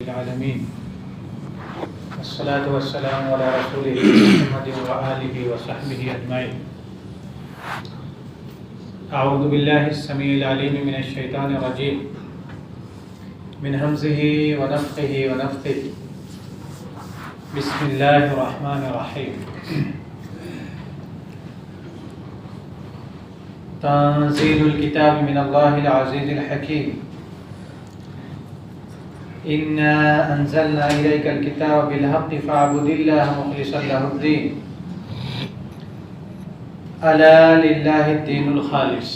العالمين والصلاة والسلام على رسوله محمد وآله وصحبه أجمعين. أعوذ بالله السميع العليم من الشيطان الرجيم من همزه ونفخه ونفثه. بسم الله الرحمن الرحيم. تنزيل الكتاب من الله العزيز الحكيم. إنا أنزلنا إليك الكتاب بالحق فاعبد الله مخلصا له الدين ألا لله الدين الخالص.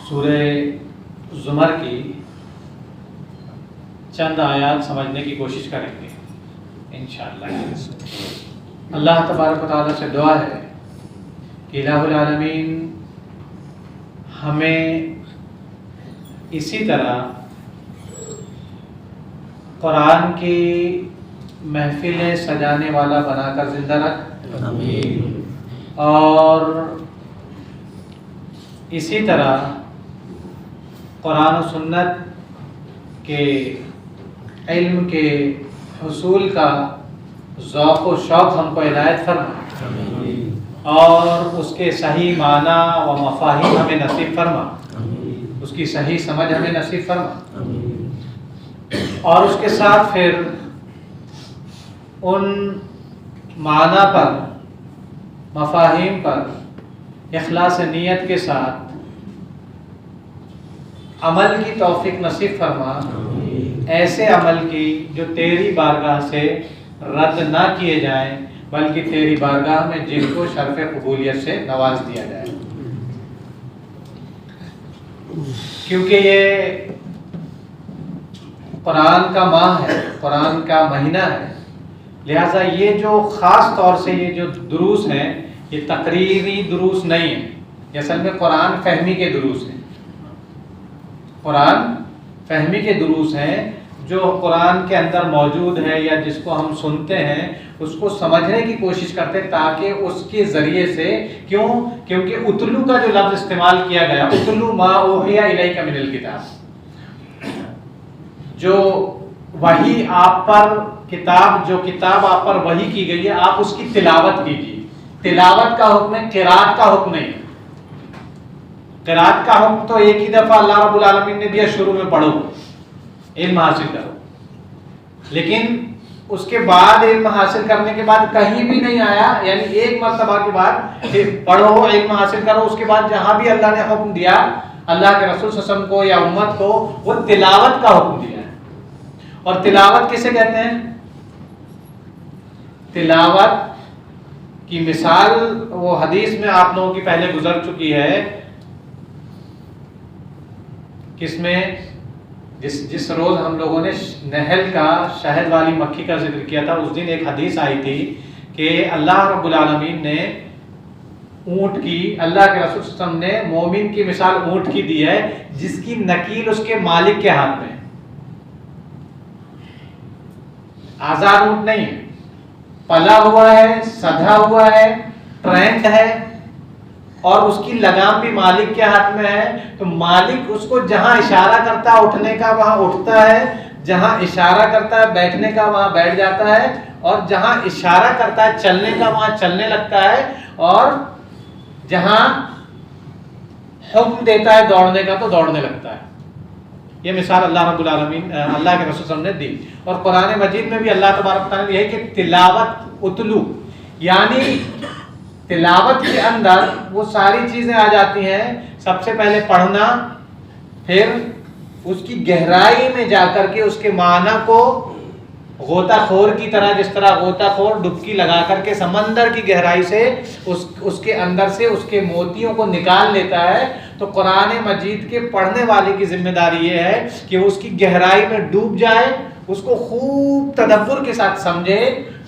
سورہ زمر کی چند آیات سمجھنے کی کوشش کریں گے انشاءاللہ. اللہ تبارک و تعالیٰ سے دعا ہے کہ الہ العالمین ہمیں اسی طرح قرآن کی محفلیں سجانے والا بنا کر زندہ رکھ. آمین. اور اسی طرح قرآن و سنت کے علم کے حصول کا ذوق و شوق ہم کو عنایت فرما. آمین. اور اس کے صحیح معنی و مفاہیم ہمیں نصیب فرما. اس کی صحیح سمجھ ہمیں نصیب فرما. اور اس کے ساتھ پھر ان معنی پر مفاہیم پر اخلاص نیت کے ساتھ عمل کی توفیق نصیب فرما. ایسے عمل کی جو تیری بارگاہ سے رد نہ کیے جائیں بلکہ تیری بارگاہ میں جن کو شرف قبولیت سے نواز دیا جائے. کیونکہ یہ قرآن کا ماہ ہے، قرآن کا مہینہ ہے، لہٰذا یہ جو خاص طور سے یہ جو دروس ہیں یہ تقریری دروس نہیں ہیں، یہ اصل میں قرآن فہمی کے دروس ہیں. قرآن فہمی کے دروس ہیں جو قرآن کے اندر موجود ہے یا جس کو ہم سنتے ہیں اس کو سمجھنے کی کوشش کرتے ہیں تاکہ اس کے ذریعے سے کیونکہ اتلو کا جو لفظ استعمال کیا گیا، اتلو ما اوحی الیک من الکتاب، جو وحی آپ پر جو کتاب آپ پر وحی کی گئی ہے آپ اس کی تلاوت کیجیے. تلاوت کا حکم ہے، قرات کا حکم نہیں. قرات کا حکم تو ایک ہی دفعہ اللہ رب العالمین نے دیا، شروع میں پڑھو علم حاصل کرو، لیکن اس کے بعد علم حاصل کرنے کے بعد کہیں بھی نہیں آیا، یعنی ایک مرتبہ کے بعد پڑھو علم حاصل کرو. اس کے بعد جہاں بھی اللہ نے حکم دیا اللہ کے رسول صلی اللہ علیہ وسلم کو یا امت کو وہ تلاوت کا حکم دیا ہے. اور تلاوت کسے کہتے ہیں؟ تلاوت کی مثال وہ حدیث میں آپ لوگوں کی پہلے گزر چکی ہے، کس میں جس روز ہم لوگوں نے نحل کا شہد والی مکھی کا ذکر کیا تھا، اس دن ایک حدیث آئی تھی کہ اللہ رب العالمین نے اونٹ کی، اللہ کے رسول صلی اللہ علیہ وسلم نے مومن کی مثال اونٹ کی دی ہے جس کی نکیل اس کے مالک کے ہاتھ میں ہے. آزاد اونٹ نہیں ہے، پلا ہوا ہے، سدھا ہوا ہے، ٹرینڈ ہے، اور اس کی لگام بھی مالک کے ہاتھ میں ہے. تو مالک اس کو جہاں اشارہ کرتا ہے اٹھنے کا وہاں اٹھتا ہے، جہاں اشارہ کرتا ہے بیٹھنے کا وہاں بیٹھ جاتا ہے، اور جہاں اشارہ کرتا ہے چلنے کا وہاں چلنے لگتا ہے، اور جہاں حکم دیتا ہے دوڑنے کا تو دوڑنے لگتا ہے. یہ مثال اللہ رب العالمین اللہ کے رسول صلی اللہ علیہ وسلم نے دی. اور قرآن مجید میں بھی اللہ تبارک تعالیٰ نے یہ کہ تلاوت اتلو، یعنی تلاوت کے اندر وہ ساری چیزیں آ جاتی ہیں. سب سے پہلے پڑھنا، پھر اس کی گہرائی میں جا کر کے اس کے معنی کو غوطہ خور کی طرح، جس طرح غوطہ خور ڈبکی لگا کر کے سمندر کی گہرائی سے اس کے اندر سے اس کے موتیوں کو نکال لیتا ہے، تو قرآن مجید کے پڑھنے والے کی ذمہ داری یہ ہے کہ وہ اس کی گہرائی میں ڈوب جائے، اس کو خوب تدبر کے ساتھ سمجھے،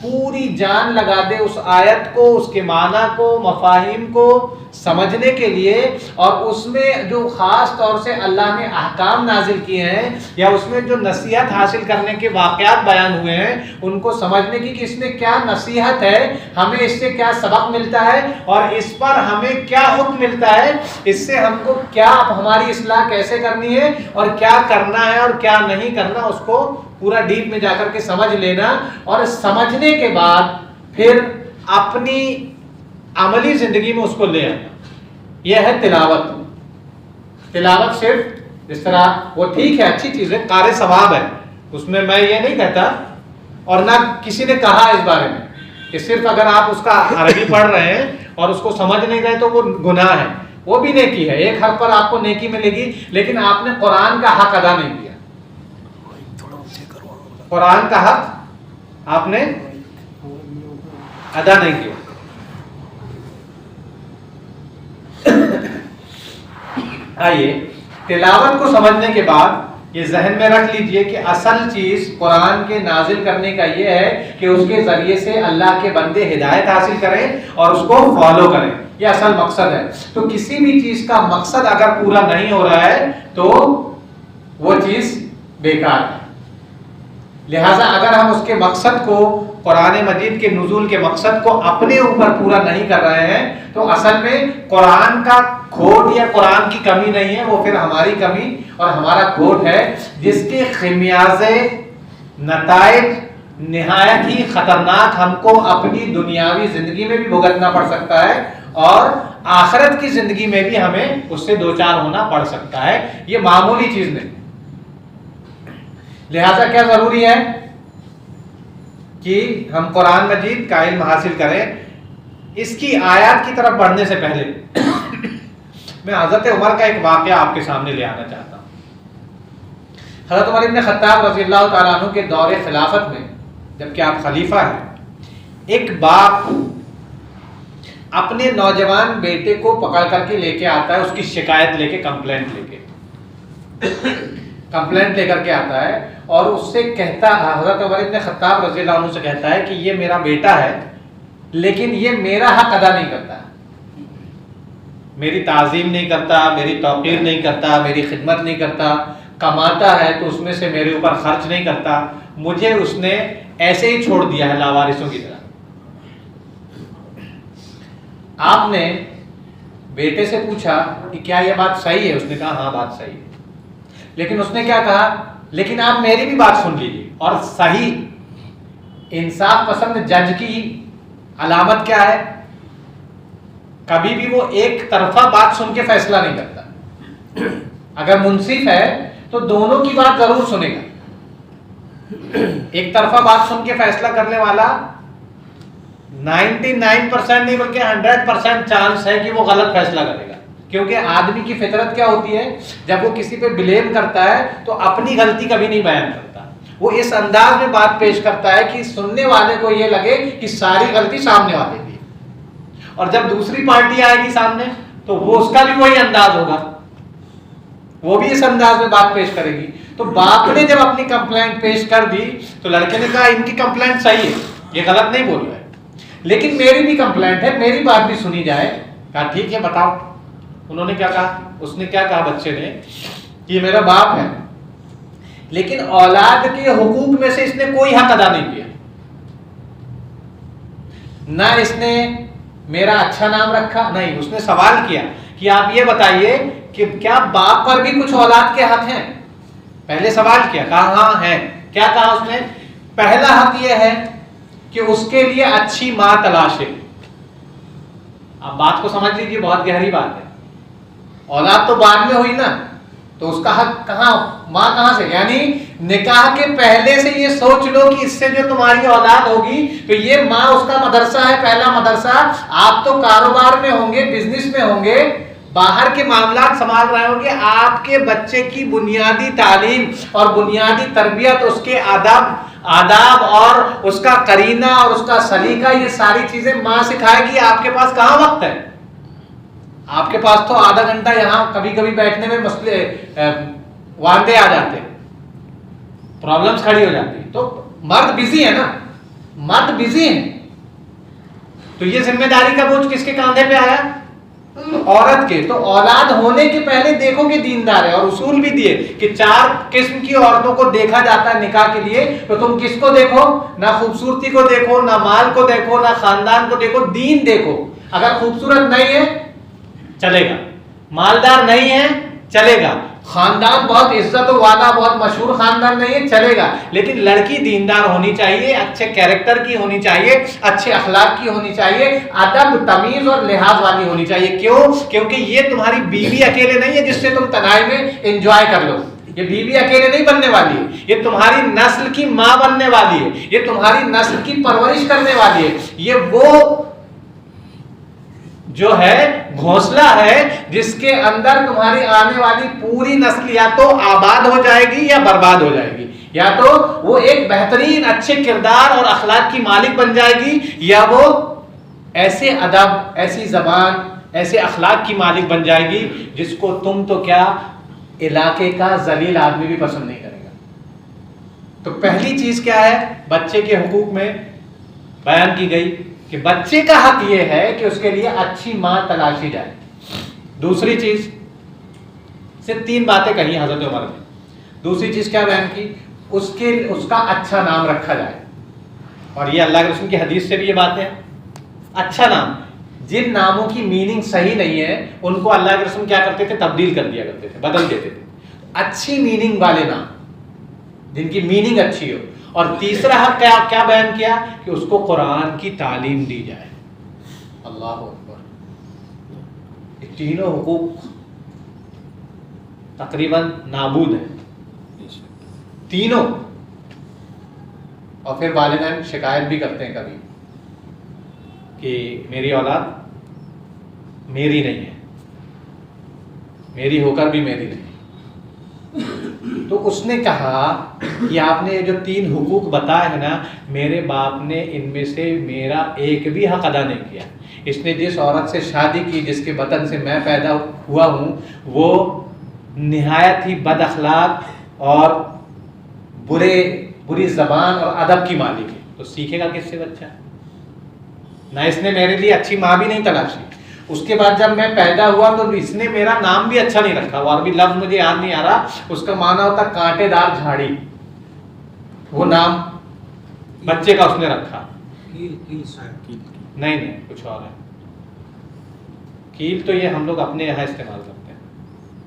پوری جان لگا دے اس آیت کو، اس کے معنی کو، مفاہیم کو سمجھنے کے لیے، اور اس میں جو خاص طور سے اللہ نے احکام نازل کیے ہیں یا اس میں جو نصیحت حاصل کرنے کے واقعات بیان ہوئے ہیں ان کو سمجھنے کی کہ اس میں کیا نصیحت ہے، ہمیں اس سے کیا سبق ملتا ہے اور اس پر ہمیں کیا حکم ملتا ہے، اس سے ہم کو کیا ہماری اصلاح کیسے کرنی ہے اور کیا کرنا ہے اور کیا نہیں کرنا، اس کو پورا ڈیپ میں جا کر کے سمجھ لینا، اور سمجھنے کے بعد پھر اپنی عملی زندگی میں اس کو لے آنا، یہ ہے تلاوت۔ تلاوت صرف اس طرح وہ ٹھیک ہے، اچھی چیز ہے، قارئ ثواب ہے، اس میں میں یہ نہیں کہتا، اور نہ کسی نے کہا اس بارے میں کہ صرف اگر آپ اس کا عربی پڑھ رہے ہیں اور اس کو سمجھ نہیں رہے تو وہ گناہ ہے، وہ بھی نیکی ہے، ایک حق پر آپ کو نیکی ملے گی، لیکن آپ نے قرآن کا حق ادا نہیں کیا، قرآن کا حق آپ نے ادا نہیں کیا۔ آئیے تلاوت کو سمجھنے کے بعد یہ ذہن میں رکھ لیجئے کہ اصل چیز قرآن کے نازل کرنے کا یہ ہے کہ اس کے ذریعے سے اللہ کے بندے ہدایت حاصل کریں اور اس کو فالو کریں، یہ اصل مقصد ہے۔ تو کسی بھی چیز کا مقصد اگر پورا نہیں ہو رہا ہے تو وہ چیز بیکار ہے۔ لہٰذا اگر ہم اس کے مقصد کو، قرآن مجید کے نزول کے مقصد کو اپنے اوپر پورا نہیں کر رہے ہیں تو اصل میں قرآن کا کھوٹ یا قرآن کی کمی نہیں ہے، وہ پھر ہماری کمی اور ہمارا کھوٹ ہے، جس کے خمیازے نتائج نہایت ہی خطرناک ہم کو اپنی دنیاوی زندگی میں بھی بھگتنا پڑ سکتا ہے اور آخرت کی زندگی میں بھی ہمیں اس سے دوچار ہونا پڑ سکتا ہے، یہ معمولی چیز نہیں۔ لہذا کیا ضروری ہے کہ ہم قرآن مجید کا علم حاصل کریں۔ اس کی آیات کی طرف بڑھنے سے پہلے میں حضرت عمر کا ایک واقعہ آپ کے سامنے لے آنا چاہتا ہوں۔ حضرت عمر ابن خطاب رضی اللہ تعالیٰ عنہ کے دور خلافت میں، جبکہ آپ خلیفہ ہیں، ایک باپ اپنے نوجوان بیٹے کو پکڑ کر کے لے کے آتا ہے، اس کی شکایت لے کے، کمپلینٹ لے کر کے آتا ہے، اور اس سے کہتا، حضرت عمر ابن خطاب رضی اللہ عنہ سے کہتا ہے کہ یہ میرا بیٹا ہے لیکن یہ میرا حق ادا نہیں کرتا، میری تعظیم نہیں کرتا، میری توقیر نہیں کرتا، میری خدمت نہیں کرتا، کماتا ہے تو اس میں سے میرے اوپر خرچ نہیں کرتا، مجھے اس نے ایسے ہی چھوڑ دیا ہے لاوارثوں کی طرح۔ آپ نے بیٹے سے پوچھا کہ کیا یہ بات صحیح ہے؟ اس نے کہا ہاں بات صحیح ہے، لیکن اس نے کیا کہا، لیکن آپ میری بھی بات سن لیجیے۔ اور صحیح انصاف پسند جج کی علامت کیا ہے؟ کبھی بھی وہ ایک طرفہ بات سن کے فیصلہ نہیں کرتا، اگر منصف ہے تو دونوں کی بات ضرور سنے گا۔ ایک طرفہ بات سن کے فیصلہ کرنے والا 99% نہیں بلکہ 100% چانس ہے کہ وہ غلط فیصلہ کرے گا، کیونکہ آدمی کی فطرت کیا ہوتی ہے، جب وہ کسی پہ بلیم کرتا ہے تو اپنی غلطی کبھی نہیں بیان کرتا، وہ اس انداز میں بات پیش کرتا ہے کہ سننے والے کو یہ لگے کہ ساری غلطی سامنے والے کی، اور جب دوسری پارٹی آئے گی سامنے تو وہ اس کا بھی وہی انداز ہوگا، وہ بھی اس انداز میں بات پیش کرے گی۔ تو باپ نے جب اپنی کمپلینٹ پیش کر دی تو لڑکے نے کہا ان کی کمپلینٹ صحیح ہے، یہ غلط نہیں بول رہا ہے، لیکن میری بھی کمپلینٹ ہے، میری بات بھی سنی جائے۔ کہا ٹھیک ہے بتاؤ۔ انہوں نے کیا کہا، اس نے کیا کہا بچے نے کہ یہ میرا باپ ہے لیکن اولاد کے حقوق میں سے اس نے کوئی حق ادا نہیں کیا، نہ اس نے میرا اچھا نام رکھا، نہیں، اس نے سوال کیا کہ آپ یہ بتائیے کہ کیا باپ پر بھی کچھ اولاد کے حق ہیں؟ پہلے سوال کیا، کہا ہاں ہیں۔ کیا کہا اس نے؟ پہلا حق یہ ہے کہ اس کے لیے اچھی ماں تلاش ہے۔ اب بات کو سمجھ لیجیے، بہت گہری بات ہے، اولاد تو بعد میں ہوئی نا، تو اس کا حق کہاں، ماں کہاں سے؟ یعنی نکاح کے پہلے سے یہ سوچ لو کہ اس سے جو تمہاری اولاد ہوگی تو یہ ماں اس کا مدرسہ ہے، پہلا مدرسہ۔ آپ تو کاروبار میں ہوں گے، بزنس میں ہوں گے، باہر کے معاملات سنبھال رہے ہوں گے، آپ کے بچے کی بنیادی تعلیم اور بنیادی تربیت، اس کے آداب اور اس کا قرینہ اور اس کا سلیقہ، یہ ساری چیزیں ماں سکھائے گی۔ آپ کے پاس کہاں وقت ہے؟ آپ کے پاس تو آدھا گھنٹہ یہاں کبھی کبھی بیٹھنے میں مسئلے وانڈے آ جاتے ہیں، پرابلمز کھڑی ہو جاتی ہیں، تو مرد بزی ہے نا، مرد بزی ہیں، تو یہ ذمہ داری کا بوجھ کس کے کاندھے پہ آیا؟ عورت کے. تو اولاد ہونے کے پہلے دیکھو کہ دیندار ہے، اور اصول بھی دیے کہ 4 قسم کی عورتوں کو دیکھا جاتا ہے نکاح کے لیے. تو تم کس کو دیکھو؟ نہ خوبصورتی کو دیکھو، نہ مال کو دیکھو، نہ خاندان کو دیکھو، دین دیکھو. اگر خوبصورت نہیں ہے چلے گا، مالدار نہیں ہے چلے گا، خاندان بہت عزت والا بہت مشہور خاندان نہیں ہے چلے گا، لیکن لڑکی دیندار ہونی چاہیے، اچھے کیریکٹر کی ہونی چاہیے، اچھے اخلاق کی ہونی چاہیے، ادب تمیز اور لحاظ والی ہونی چاہیے. کیوں؟ کیونکہ یہ تمہاری بیوی اکیلے نہیں ہے جس سے تم تنہائی میں انجوائے کر لو. یہ بیوی اکیلے نہیں بننے والی ہے، یہ تمہاری نسل کی ماں بننے والی ہے، یہ تمہاری نسل کی پرورش کرنے والی ہے. یہ وہ جو ہے گھونسلہ ہے جس کے اندر تمہاری آنے والی پوری نسل یا تو آباد ہو جائے گی یا برباد ہو جائے گی. یا تو وہ ایک بہترین اچھے کردار اور اخلاق کی مالک بن جائے گی، یا وہ ایسے ادب، ایسی زبان، ایسے اخلاق کی مالک بن جائے گی جس کو تم تو کیا علاقے کا ذلیل آدمی بھی پسند نہیں کرے گا. تو پہلی چیز کیا ہے بچے کے حقوق میں بیان کی گئی کہ بچے کا حق یہ ہے کہ اس کے لیے اچھی ماں تلاشی جائے. دوسری چیز صرف 3 باتیں کہی حضرت عمر نے. دوسری چیز کیا بیان کی؟ اس کا اچھا نام رکھا جائے. اور یہ اللہ کے رسول کی حدیث سے بھی یہ بات ہے. اچھا نام، جن ناموں کی میننگ صحیح نہیں ہے ان کو اللہ کے رسول کیا کرتے تھے؟ تبدیل کر دیا کرتے تھے، بدل دیتے تھے. اچھی میننگ والے نام جن کی میننگ اچھی ہو. اور تیسرا حق کیا بیان کیا؟ کہ اس کو قرآن کی تعلیم دی جائے. اللہ اکبر. یہ تینوں حقوق تقریباً نابود ہیں تینوں. اور پھر والدین شکایت بھی کرتے ہیں کبھی کہ میری اولاد میری نہیں ہے، میری ہو کر بھی میری نہیں. تو اس نے کہا کہ آپ نے جو 3 حقوق بتائے ہیں نا، میرے باپ نے ان میں سے میرا ایک بھی حق ادا نہیں کیا. اس نے جس عورت سے شادی کی جس کے بطن سے میں پیدا ہوا ہوں وہ نہایت ہی بد اخلاق اور بری زبان اور ادب کی مالک ہے. تو سیکھے گا کس سے بچہ؟ نہ اس نے میرے لیے اچھی ماں بھی نہیں تلاشی. اس کے بعد جب میں پیدا ہوا تو اس نے میرا نام بھی اچھا نہیں رکھا. وہ عربی لفظ مجھے یاد نہیں آ رہا، اس کا معنی ہوتا کانٹے دار جھاڑی. وہ نام بچے کا اس نے رکھا. نہیں کچھ اور ہے. کیل تو یہ ہم لوگ اپنے یہاں استعمال کرتے ہیں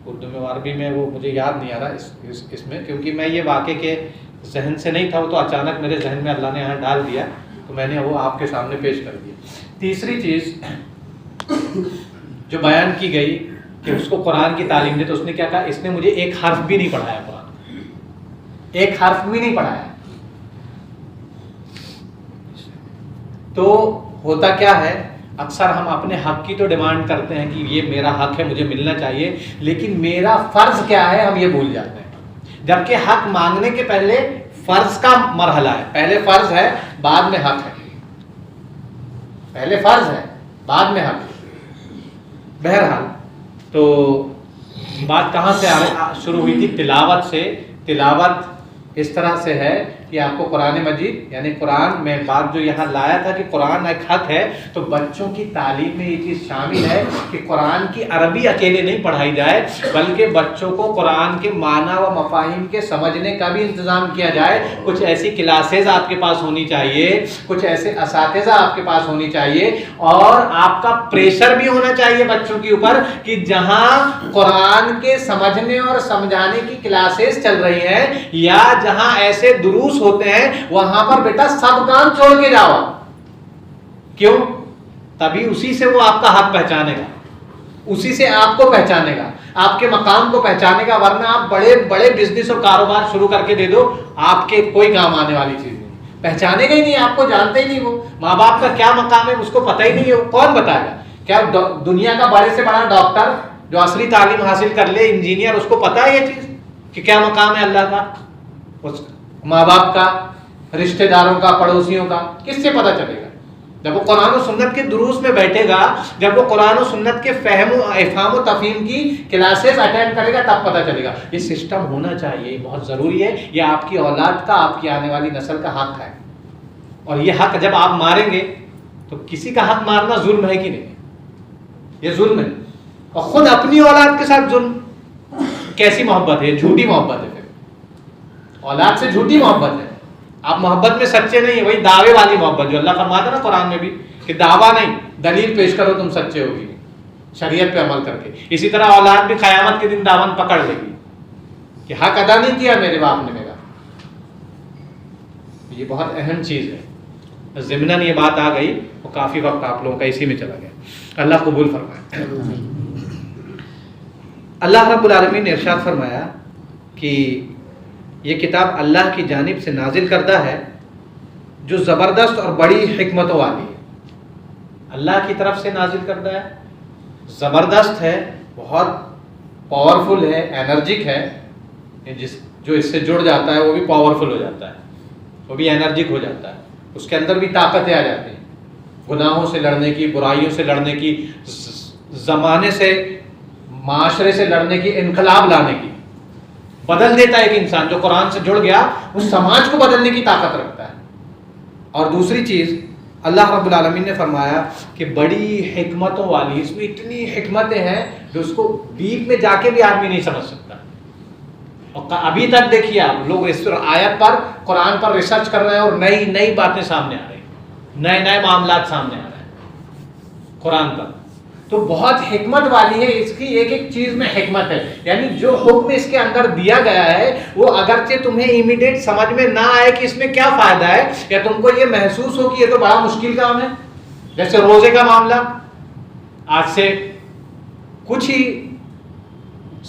اردو میں، عربی میں وہ مجھے یاد نہیں آ رہا اس میں، کیونکہ میں یہ واقعے کے ذہن سے نہیں تھا، وہ تو اچانک میرے ذہن میں اللہ نے یہاں ڈال دیا تو میں نے وہ آپ کے سامنے پیش کر دیا. تیسری چیز جو بیان کی گئی کہ اس کو قرآن کی تعلیم دے، تو اس نے کیا کہا؟ اس نے مجھے ایک حرف بھی نہیں پڑھایا، قرآن ایک حرف بھی نہیں پڑھایا. تو ہوتا کیا ہے، اکثر ہم اپنے حق کی تو ڈیمانڈ کرتے ہیں کہ یہ میرا حق ہے مجھے ملنا چاہیے، لیکن میرا فرض کیا ہے ہم یہ بھول جاتے ہیں. جبکہ حق مانگنے کے پہلے فرض کا مرحلہ ہے. پہلے فرض ہے بعد میں حق ہے. پہلے فرض ہے بعد میں حق ہے. بہرحال تو بات کہاں سے شروع ہوئی تھی؟ تلاوت سے. تلاوت اس طرح سے ہے کہ آپ کو قرآن مجید یعنی قرآن میں بات جو یہاں لایا تھا کہ قرآن ایک حق ہے، تو بچوں کی تعلیم میں یہ چیز شامل ہے کہ قرآن کی عربی اکیلے نہیں پڑھائی جائے، بلکہ بچوں کو قرآن کے معنی و مفاہیم کے سمجھنے کا بھی انتظام کیا جائے. کچھ ایسی کلاسز آپ کے پاس ہونی چاہیے، کچھ ایسے اساتذہ آپ کے پاس ہونی چاہیے، اور آپ کا پریشر بھی ہونا چاہیے بچوں کے اوپر کہ جہاں قرآن کے سمجھنے اور سمجھانے کی کلاسز چل رہی ہیں یا جہاں ایسے دروس ہوتے ہیں وہاں پر بیٹا سب کام چھوڑ کے جاؤ. کیوں؟ تبھی اسی سے وہ آپ کا حق پہچانے گا، اسی سے آپ کو پہچانے گا، آپ کے مقام کو پہچانے گا. ورنہ آپ بڑے بڑے بزنس اور کاروبار شروع کر کے دے دو، آپ کے کوئی کام آنے والی چیز نہیں. پہچانے گا ہی نہیں، آپ کو جانتے ہی نہیں. وہ ماں باپ کا کیا مقام ہے اس کو پتہ ہی نہیں ہے. کون بتائے گا؟ کیا دنیا کا بڑے سے بڑا ڈاکٹر جو اصلی تعلیم حاصل کر لے، انجینئر، اس کو پتہ ہے یہ چیز کہ کیا مقام ہے اللہ کا؟ اس ماں باپ کا، رشتہ داروں کا، پڑوسیوں کا کس سے پتہ چلے گا؟ جب وہ قرآن و سنت کے دروس میں بیٹھے گا، جب وہ قرآن و سنت کے فہم و افہام و تفہیم کی کلاسز اٹینڈ کرے گا، تب پتہ چلے گا. یہ سسٹم ہونا چاہیے، بہت ضروری ہے. یہ آپ کی اولاد کا، آپ کی آنے والی نسل کا حق ہے. اور یہ حق جب آپ ماریں گے تو کسی کا حق مارنا ظلم ہے کہ نہیں؟ یہ ظلم ہے. اور خود اپنی اولاد کے ساتھ ظلم. کیسی محبت ہے؟ جھوٹی محبت ہے. پھر اولاد سے جھوٹی محبت ہے. آپ محبت میں سچے نہیں ہیں. وہی دعوے والی محبت جو اللہ فرماتا ہے نا قرآن میں بھی کہ دعویٰ نہیں، دلیل پیش کرو تم سچے ہوگی شریعت پہ عمل کر کے. اسی طرح اولاد بھی قیامت کے دن دامن پکڑ لے گی کہ حق ادا نہیں کیا میرے باپ نے میرا. یہ بہت اہم چیز ہے. ضمناً یہ بات آ گئی وہ کافی وقت آپ لوگوں کا اسی میں چلا گیا. اللہ قبول فرمائے. اللہ رب العالمین نے ارشاد فرمایا کہ یہ کتاب اللہ کی جانب سے نازل کردہ ہے جو زبردست اور بڑی حکمتوں والی ہے. اللہ کی طرف سے نازل کردہ ہے، زبردست ہے، بہت پاورفل ہے، انرجک ہے. جو اس سے جڑ جاتا ہے وہ بھی پاورفل ہو جاتا ہے، وہ بھی انرجک ہو جاتا ہے. اس کے اندر بھی طاقتیں آ جاتی ہیں، گناہوں سے لڑنے کی، برائیوں سے لڑنے کی، زمانے سے، معاشرے سے لڑنے کی، انقلاب لانے کی. بدل دیتا ہے ایک انسان جو قرآن سے جڑ گیا، اس سماج کو بدلنے کی طاقت رکھتا ہے. اور دوسری چیز اللہ رب العالمین نے فرمایا کہ بڑی حکمتوں والی، اس میں اتنی حکمتیں ہیں جو اس کو ڈیپ میں جا کے بھی آدمی نہیں سمجھ سکتا. اور ابھی تک دیکھیے آپ لوگ اس آیت پر، قرآن پر ریسرچ کر رہے ہیں اور نئی نئی باتیں سامنے آ رہی ہیں، نئے نئے معاملات سامنے آ رہے ہیں قرآن پر. تو بہت حکمت والی ہے. اس کی ایک ایک چیز میں حکمت ہے. یعنی جو حکم اس کے اندر دیا گیا ہے وہ اگرچہ تمہیں امیڈیٹ سمجھ میں نہ آئے کہ اس میں کیا فائدہ ہے، یا تم کو یہ محسوس ہو کہ یہ تو بڑا مشکل کام ہے. جیسے روزے کا معاملہ، آج سے کچھ ہی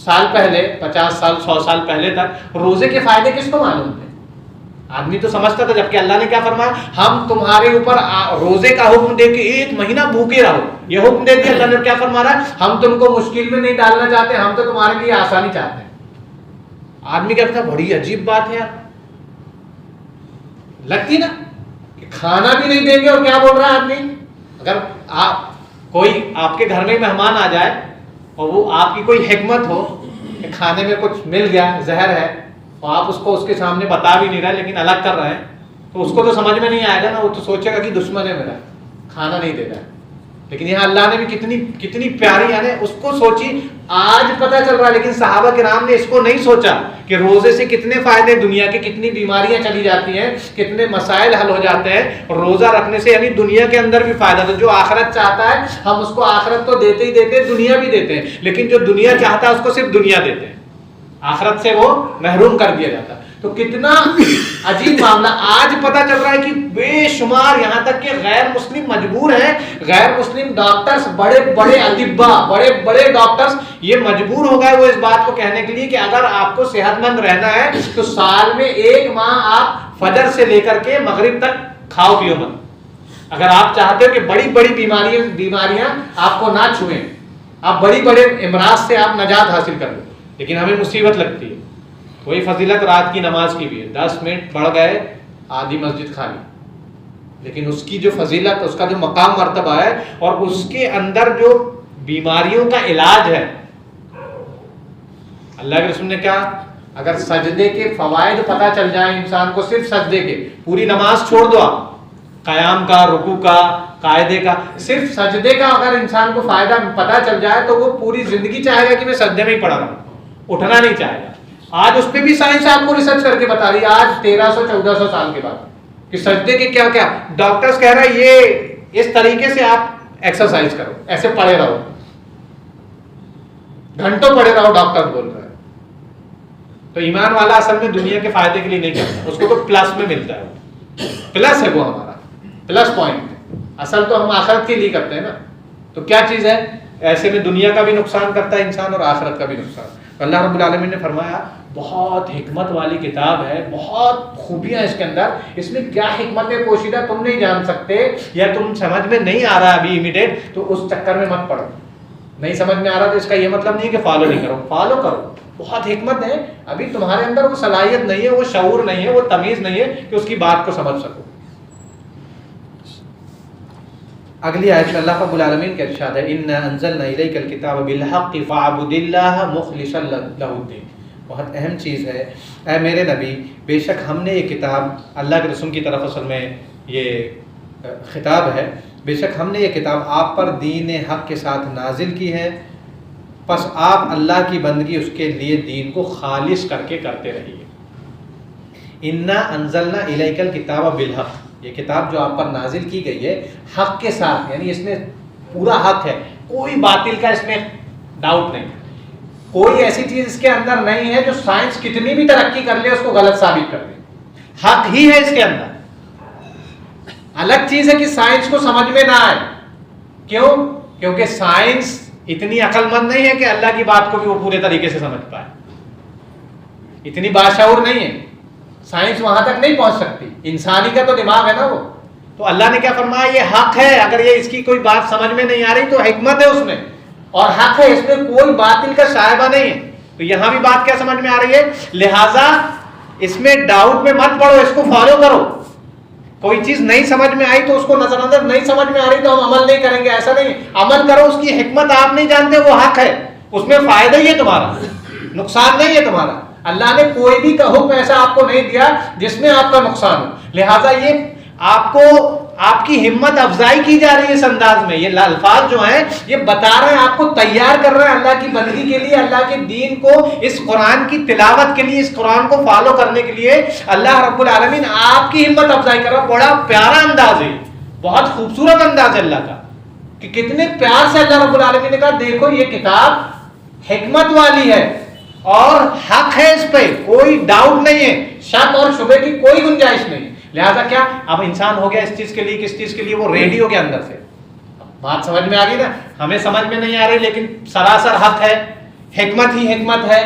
سال پہلے، 50 سال 100 سال پہلے تک روزے کے فائدے کس کو معلوم تھے؟ آدمی تو سمجھتا تھا. جبکہ اللہ نے کیا فرمایا، ہم تمہارے اوپر روزے کا حکم دے کے 1 مہینہ بھوکے رہو، یہ حکم دے دیا. اللہ نے کیا فرما رہا ہے، ہم تم کو مشکل میں نہیں ڈالنا چاہتے، ہم تو تمہارے لیے آسانی چاہتے ہیں. آدمی کہتا ہے بڑی عجیب بات ہے یار، لگتی نا کہ کھانا بھی نہیں دیں گے اور کیا بول رہا ہے آدمی. اگر کوئی آپ کے گھر میں مہمان آ جائے اور وہ آپ کی کوئی حکمت ہو کہ کھانے میں کچھ مل گیا، زہر ہے، اور آپ اس کو اس کے سامنے بتا بھی نہیں رہے لیکن الگ کر رہے ہیں، تو اس کو تو سمجھ میں نہیں آئے گا نا. وہ تو سوچے گا کہ دشمن ہے میرا، کھانا نہیں دے رہا ہے. لیکن یہاں اللہ نے بھی کتنی پیاری، یعنی اس کو سوچی. آج پتہ چل رہا ہے لیکن صحابہ کرام نے اس کو نہیں سوچا کہ روزے سے کتنے فائدے، دنیا کے کتنی بیماریاں چلی جاتی ہیں، کتنے مسائل حل ہو جاتے ہیں. اور روزہ رکھنے سے یعنی دنیا کے اندر بھی فائدہ. تو جو آخرت چاہتا ہے ہم اس کو آخرت تو دیتے ہی دیتے ہیں، دنیا بھی دیتے ہیں. لیکن جو دنیا چاہتا ہے اس کو صرف دنیا دیتے ہیں، آخرت سے وہ محروم کر دیا جاتا ہے. تو کتنا عجیب معاملہ. آج پتہ چل رہا ہے کہ بے شمار، یہاں تک کہ غیر مسلم مجبور ہیں، غیر مسلم ڈاکٹرز، بڑے بڑے اطباء، بڑے بڑے ڈاکٹرز یہ مجبور ہو گئے وہ اس بات کو کہنے کے لیے کہ اگر آپ کو صحت مند رہنا ہے تو سال میں 1 ماہ آپ فجر سے لے کر کے مغرب تک کھاؤ پیو مت. اگر آپ چاہتے ہو کہ بڑی بڑی بیماریاں آپ کو نہ چھوئیں، آپ بڑی بڑے امراض سے آپ نجات حاصل کر لیں. لیکن ہمیں مصیبت لگتی ہے. وہی فضیلت رات کی نماز کی بھی ہے، 10 منٹ بڑھ گئے آدھی مسجد خالی. لیکن اس کی جو فضیلت، اس کا جو مقام مرتبہ ہے، اور اس کے اندر جو بیماریوں کا علاج ہے، اللہ کے رسول نے کہا اگر سجدے کے فوائد پتہ چل جائیں انسان کو، صرف سجدے کے، پوری نماز چھوڑ دو آپ، قیام کا، رکوع کا، قاعدے کا، صرف سجدے کا اگر انسان کو فائدہ پتہ چل جائے تو وہ پوری زندگی چاہے گا کہ میں سجدے میں ہی پڑا رہا ہوں، اٹھنا نہیں چاہے گا. آج اس پہ بھی سائنس آپ کو ریسرچ کر کے بتا رہی ہے، آج 1300-1400 سال کے بعد، کہ سجدے کے کیا کیا. ڈاکٹرز کہہ رہے ہیں یہ اس طریقے سے آپ ایکسرسائز کرو، ایسے پڑے رہو، گھنٹوں پڑے رہو، ڈاکٹر بول رہے ہیں. تو ایمان والا اصل میں دنیا کے فائدے کے لیے نہیں کرتا، اس کو تو پلس میں ملتا ہے، پلس ہے وہ ہمارا پلس پوائنٹ ہے. اصل تو ہم آخرت کے لیے کرتے ہیں نا. تو کیا چیز ہے، ایسے میں دنیا کا بھی نقصان کرتا ہے انسان اور آخرت کا بھی نقصان. اللہ رب العالمین نے فرمایا بہت حکمت والی کتاب ہے، بہت خوبیاں اس کے اندر. اس میں کیا حکمت ہے پوشیدہ تم نہیں جان سکتے، یا تم سمجھ میں نہیں آ رہا ابھی امیڈیٹ، تو اس چکر میں مت پڑو. نہیں سمجھ میں آ رہا تو اس کا یہ مطلب نہیں کہ فالو نہیں کرو، فالو کرو. بہت حکمت ہے. ابھی تمہارے اندر وہ صلاحیت نہیں ہے، وہ شعور نہیں ہے، وہ تمیز نہیں ہے کہ اس کی بات کو سمجھ سکو. اگلی آیت میں اللہ رب العالمین کا ارشاد ہے اِنَّا أَنزَلْنَا إِلَيْكَ الْكِتَابَ بِالْحَقِّ فَاعْبُدِ اللَّهَ مُخْلِصًا لَهُ الدِّينَ. بہت اہم چیز ہے. اے میرے نبی، بے شک ہم نے یہ کتاب اللہ کے رسول کی طرف اصل میں یہ خطاب ہے، بے شک ہم نے یہ کتاب آپ پر دین حق کے ساتھ نازل کی ہے، پس آپ اللہ کی بندگی اس کے لیے دین کو خالص کر کے کرتے رہیے۔ انا انزلنا الیک الکتاب بالحق، یہ کتاب جو آپ پر نازل کی گئی ہے حق کے ساتھ، یعنی اس میں پورا حق ہے، کوئی باطل کا اس میں ڈاؤٹ نہیں، کوئی ایسی چیز اس کے اندر نہیں ہے جو سائنس کتنی بھی ترقی کر لے اس کو غلط ثابت کر دے، حق ہی ہے اس کے اندر۔ الگ چیز ہے کہ سائنس کو سمجھ میں نہ آئے، کیوں؟ کیونکہ سائنس اتنی عقل مند نہیں ہے کہ اللہ کی بات کو بھی وہ پورے طریقے سے سمجھ پائے، اتنی باشعور نہیں ہے، سائنس وہاں تک نہیں پہنچ سکتی، انسانی کا تو دماغ ہے نا وہ۔ تو اللہ نے کیا فرمایا؟ یہ حق ہے، اگر یہ اس کی کوئی بات سمجھ میں نہیں آ رہی تو حکمت ہے اس میں، اور حق ہے، اس میں کوئی باطل کا شائبہ نہیں ہے۔ تو یہاں بھی بات کیا سمجھ میں آ رہی ہے؟ لہٰذا اس میں ڈاؤٹ میں مت پڑو، اس کو فالو کرو۔ کوئی چیز نہیں سمجھ میں آئی تو اس کو نظر اندر، نہیں سمجھ میں آ رہی تو ہم عمل نہیں کریں گے، ایسا نہیں، عمل کرو، اس کی حکمت آپ نہیں جانتے، وہ حق ہے، اس میں فائدہ ہی ہے تمہارا، نقصان نہیں ہے تمہارا۔ اللہ نے کوئی بھی حکم ایسا آپ کو نہیں دیا جس میں آپ کا نقصان ہو، لہٰذا یہ آپ کو آپ کی ہمت افزائی کی جا رہی ہے اس انداز میں۔ یہ الفاظ جو ہیں یہ بتا رہے ہیں، آپ کو تیار کر رہے ہیں اللہ کی بندگی کے لیے، اللہ کے دین کو، اس قرآن کی تلاوت کے لیے، اس قرآن کو فالو کرنے کے لیے اللہ رب العالمین آپ کی ہمت افزائی کر رہا ہے۔ بڑا پیارا انداز ہے، بہت خوبصورت انداز ہے اللہ کا، کہ کتنے پیار سے اللہ رب العالمین نے کہا دیکھو یہ کتاب حکمت والی ہے اور حق ہے، اس پہ کوئی ڈاؤٹ نہیں ہے، شک اور شبہ کی کوئی گنجائش نہیں۔ لہٰذا کیا اب انسان ہو گیا اس چیز کے لیے، کس چیز کے لیے؟ وہ ریڈی ہو گیا اندر سے، بات سمجھ میں آ گئی نا؟ ہمیں سمجھ میں نہیں آ رہی لیکن سراسر حق ہے، حکمت ہی حکمت ہے،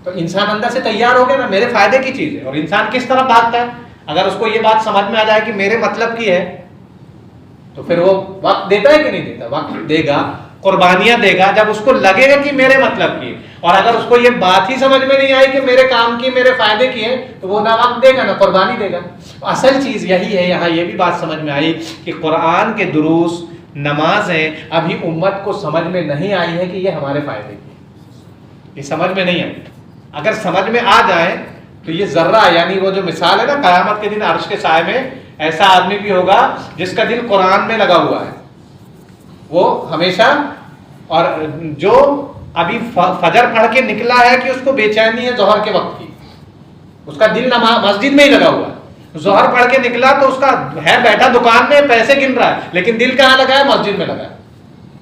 تو انسان اندر سے تیار ہو گیا نا، میرے فائدے کی چیز ہے۔ اور انسان کس طرف بھاگتا ہے؟ اگر اس کو یہ بات سمجھ میں آ جائے کہ میرے مطلب کی ہے تو پھر وہ وقت دیتا ہے کہ نہیں دیتا؟ وقت دے گا، قربانیاں دے گا، جب اس کو لگے گا کہ میرے مطلب کی۔ اور اگر اس کو یہ بات ہی سمجھ میں نہیں آئی کہ میرے کام کی، میرے فائدے کی ہے، تو وہ نہ وقت دے گا نہ قربانی دے گا۔ اصل چیز یہی ہے، یہاں یہ بھی بات سمجھ میں آئی کہ قرآن کے دروس، نمازیں ابھی امت کو سمجھ میں نہیں آئی ہے کہ یہ ہمارے فائدے کی، یہ سمجھ میں نہیں آئی۔ اگر سمجھ میں آ جائے تو یہ ذرہ، یعنی وہ جو مثال ہے نا، قیامت کے دن عرش کے سائے میں ایسا آدمی بھی ہوگا جس کا دل قرآن میں لگا ہوا ہے، وہ ہمیشہ، اور جو ابھی فجر پڑھ کے نکلا ہے کہ اس کو بے چینی ہے ظہر کے وقت کی، اس کا دل مسجد میں ہی لگا ہوا ہے، ظہر پڑھ کے نکلا تو اس کا ہے بیٹھا دکان میں پیسے گن رہا ہے، لیکن دل کہاں لگا ہے؟ مسجد میں لگا ہے،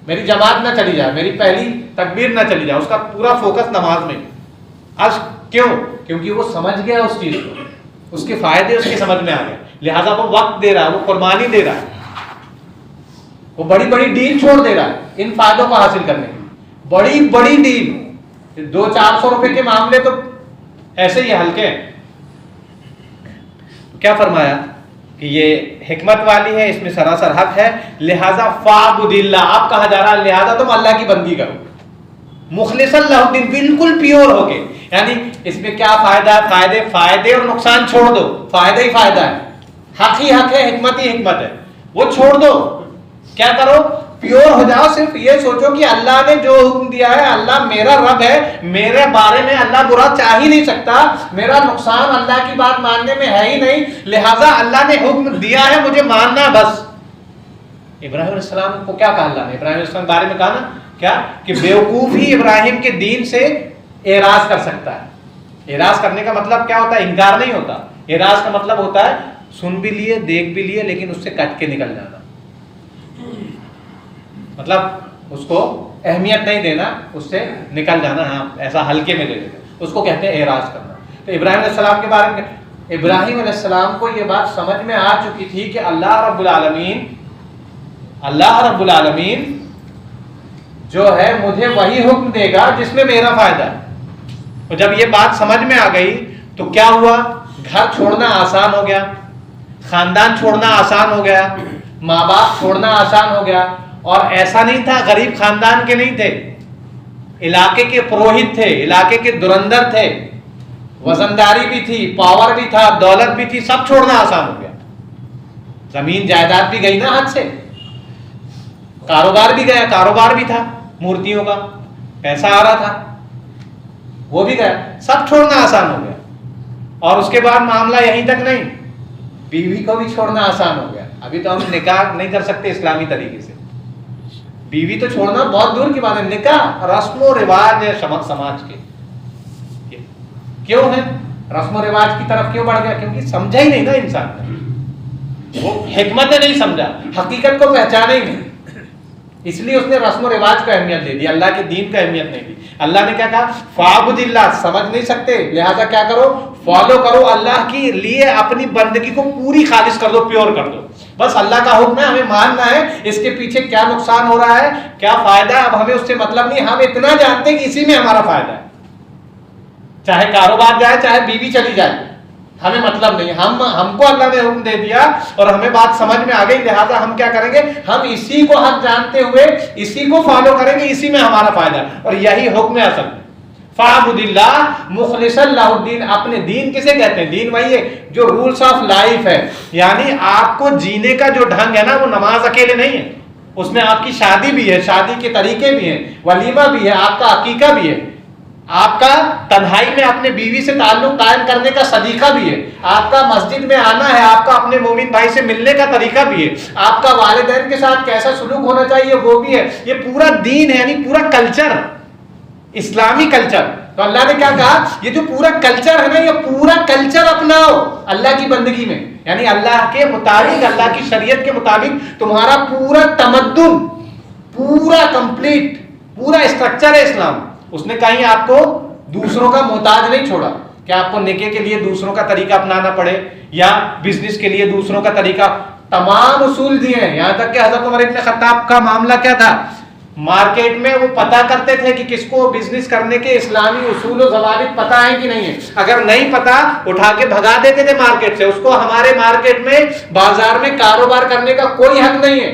میری جماعت نہ چلی جائے، میری پہلی تکبیر نہ چلی جائے، اس کا پورا فوکس نماز میں۔ آج کیوں؟ کیونکہ وہ سمجھ گیا اس چیز کو، اس کے فائدے اس کے سمجھ میں آ گئے، لہٰذا وہ وقت دے رہا ہے، وہ قربانی دے رہا ہے، وہ بڑی بڑی ڈیل چھوڑ دے رہا ہے ان فائدوں کو حاصل کرنے کی، بڑی بڑی ڈیل، 200-400 روپے کے معاملے تو ایسے ہی ہلکے ہیں۔ کیا فرمایا کہ یہ حکمت والی ہے، اس میں سراسر حق ہے، لہٰذا فاعبد اللہ، آپ کہا جا رہا ہے لہٰذا تم اللہ کی بندگی کرو، مخلصا لہ الدین، بالکل پیور ہو کے۔ یعنی اس میں کیا فائدہ ہے؟ فائدے اور نقصان چھوڑ دو، فائدہ ہی فائدہ ہے، حق ہی حق ہے، حکمت ہی حکمت ہے، وہ چھوڑ دو، کیا کرو؟ پیور ہو جاؤ، صرف یہ سوچو کہ اللہ نے جو حکم دیا ہے، اللہ میرا رب ہے، میرے بارے میں اللہ برا چاہ ہی نہیں سکتا، میرا نقصان اللہ کی بات ماننے میں ہے ہی نہیں، لہٰذا اللہ نے حکم دیا ہے مجھے ماننا بس۔ ابراہیم علیہ السلام کو کیا کہا اللہ نے؟ ابراہیم علیہ السلام کے بارے میں کہا نا کیا کہ بیوقوف ہی ابراہیم کے دین سے اعراض کر سکتا ہے۔ اعراض کرنے کا مطلب کیا ہوتا ہے؟ انکار نہیں ہوتا، اعراض کا مطلب ہوتا ہے سن بھی لیے، دیکھ بھی لیے، لیکن اس سے کٹ کے نکل جانا، مطلب اس کو اہمیت نہیں دینا، اس سے نکل جانا، ہاں ایسا ہلکے میں لے لیتے، اس کو کہتے ہیں اعراض کرنا۔ تو ابراہیم علیہ السلام کے بارے میں، ابراہیم علیہ السلام کو یہ بات سمجھ میں آ چکی تھی کہ اللہ رب العالمین جو ہے مجھے وہی حکم دے گا جس میں میرا فائدہ ہے۔ اور جب یہ بات سمجھ میں آ گئی تو کیا ہوا؟ گھر چھوڑنا آسان ہو گیا، خاندان چھوڑنا آسان ہو گیا، ماں باپ چھوڑنا آسان ہو گیا۔ اور ایسا نہیں تھا غریب خاندان کے نہیں تھے، علاقے کے پروہت تھے، علاقے کے دھرندر تھے، وزنداری بھی تھی، پاور بھی تھا، دولت بھی تھی، سب چھوڑنا آسان ہو گیا۔ زمین جائیداد بھی گئی نا ہاتھ سے، کاروبار بھی گیا، کاروبار بھی تھا مورتیوں کا، پیسہ آ رہا تھا وہ بھی گیا، سب چھوڑنا آسان ہو گیا۔ اور اس کے بعد معاملہ یہیں تک نہیں، بیوی کو بھی چھوڑنا آسان ہو گیا. ابھی تو ہم نکاح نہیں کر سکتے اسلامی طریقے سے, بیوی تو چھوڑنا بہت دور کی بات ہے. نکاح رسم و رواج ہے سماج کے. کیوں ہے رسم و رواج کی طرف کیوں بڑھ گیا؟ کیونکہ سمجھا ہی نہیں نا انسان نے, وہ حکمت نہیں سمجھا, حقیقت کو پہچانا ہی نہیں, اس لیے اس نے رسم و رواج کو اہمیت دے دی, اللہ کے دین کو اہمیت نہیں دی. اللہ نے کیا کہا؟ فاعبد اللہ, سمجھ نہیں سکتے لہذا کیا کرو؟ فالو کرو اللہ کی لیے, اپنی بندگی کو پوری خالص کر دو, پیور کر دو. بس اللہ کا حکم ہے, ہمیں ماننا ہے, اس کے پیچھے کیا نقصان ہو رہا ہے, کیا فائدہ ہے, اب ہمیں اس سے مطلب نہیں. ہم اتنا جانتے ہیں کہ اسی میں ہمارا فائدہ ہے, چاہے کاروبار جائے چاہے بیوی چلی جائے, ہمیں مطلب نہیں. ہم کو اللہ نے حکم دے دیا اور ہمیں بات سمجھ میں آ گئی, لہٰذا ہم کیا کریں گے؟ ہم اسی کو حق جانتے ہوئے اسی کو فالو کریں گے, اسی میں ہمارا فائدہ ہے. اور یہی حکم ہے اصل. فاعبد اللہ مخلصا لہ الدین. اپنے دین کسے کہتے ہیں؟ دین وہی ہے جو رولز آف لائف ہے, یعنی آپ کو جینے کا جو ڈھنگ ہے نا, وہ نماز اکیلے نہیں ہے, اس میں آپ کی شادی بھی ہے, شادی کے طریقے بھی ہیں, ولیمہ بھی ہے, آپ کا عقیقہ بھی ہے, آپ کا تنہائی میں اپنے بیوی سے تعلق قائم کرنے کا صدیقہ بھی ہے, آپ کا مسجد میں آنا ہے, آپ کا اپنے مومن بھائی سے ملنے کا طریقہ بھی ہے, آپ کا والدین کے ساتھ کیسا سلوک ہونا چاہیے وہ بھی ہے. یہ پورا دین ہے, یعنی پورا کلچر, اسلامی کلچر. تو اللہ نے کیا کہا؟ یہ جو پورا کلچر ہے نا, یہ پورا کلچر اپناؤ اللہ کی بندگی میں, یعنی اللہ کے مطابق, اللہ کی شریعت کے مطابق تمہارا پورا تمدن, پورا کمپلیٹ, پورا اسٹرکچر ہے اسلام. اس نے کہیں آپ کو دوسروں کا محتاج نہیں چھوڑا کہ آپ کو نکاح کے لیے دوسروں کا طریقہ اپنانا پڑے یا بزنس کے لیے دوسروں کا طریقہ. تمام اصول دیے ہیں. یہاں تک کہ حضرت عمر بن خطاب کا معاملہ کیا تھا؟ مارکیٹ میں وہ پتا کرتے تھے کہ کس کو بزنس کرنے کے اسلامی اصول و ضوابط پتا ہے کہ نہیں ہے. اگر نہیں پتا اٹھا کے بھگا دیتے تھے مارکیٹ سے. اس کو ہمارے مارکیٹ میں, بازار میں کاروبار کرنے کا کوئی حق نہیں ہے.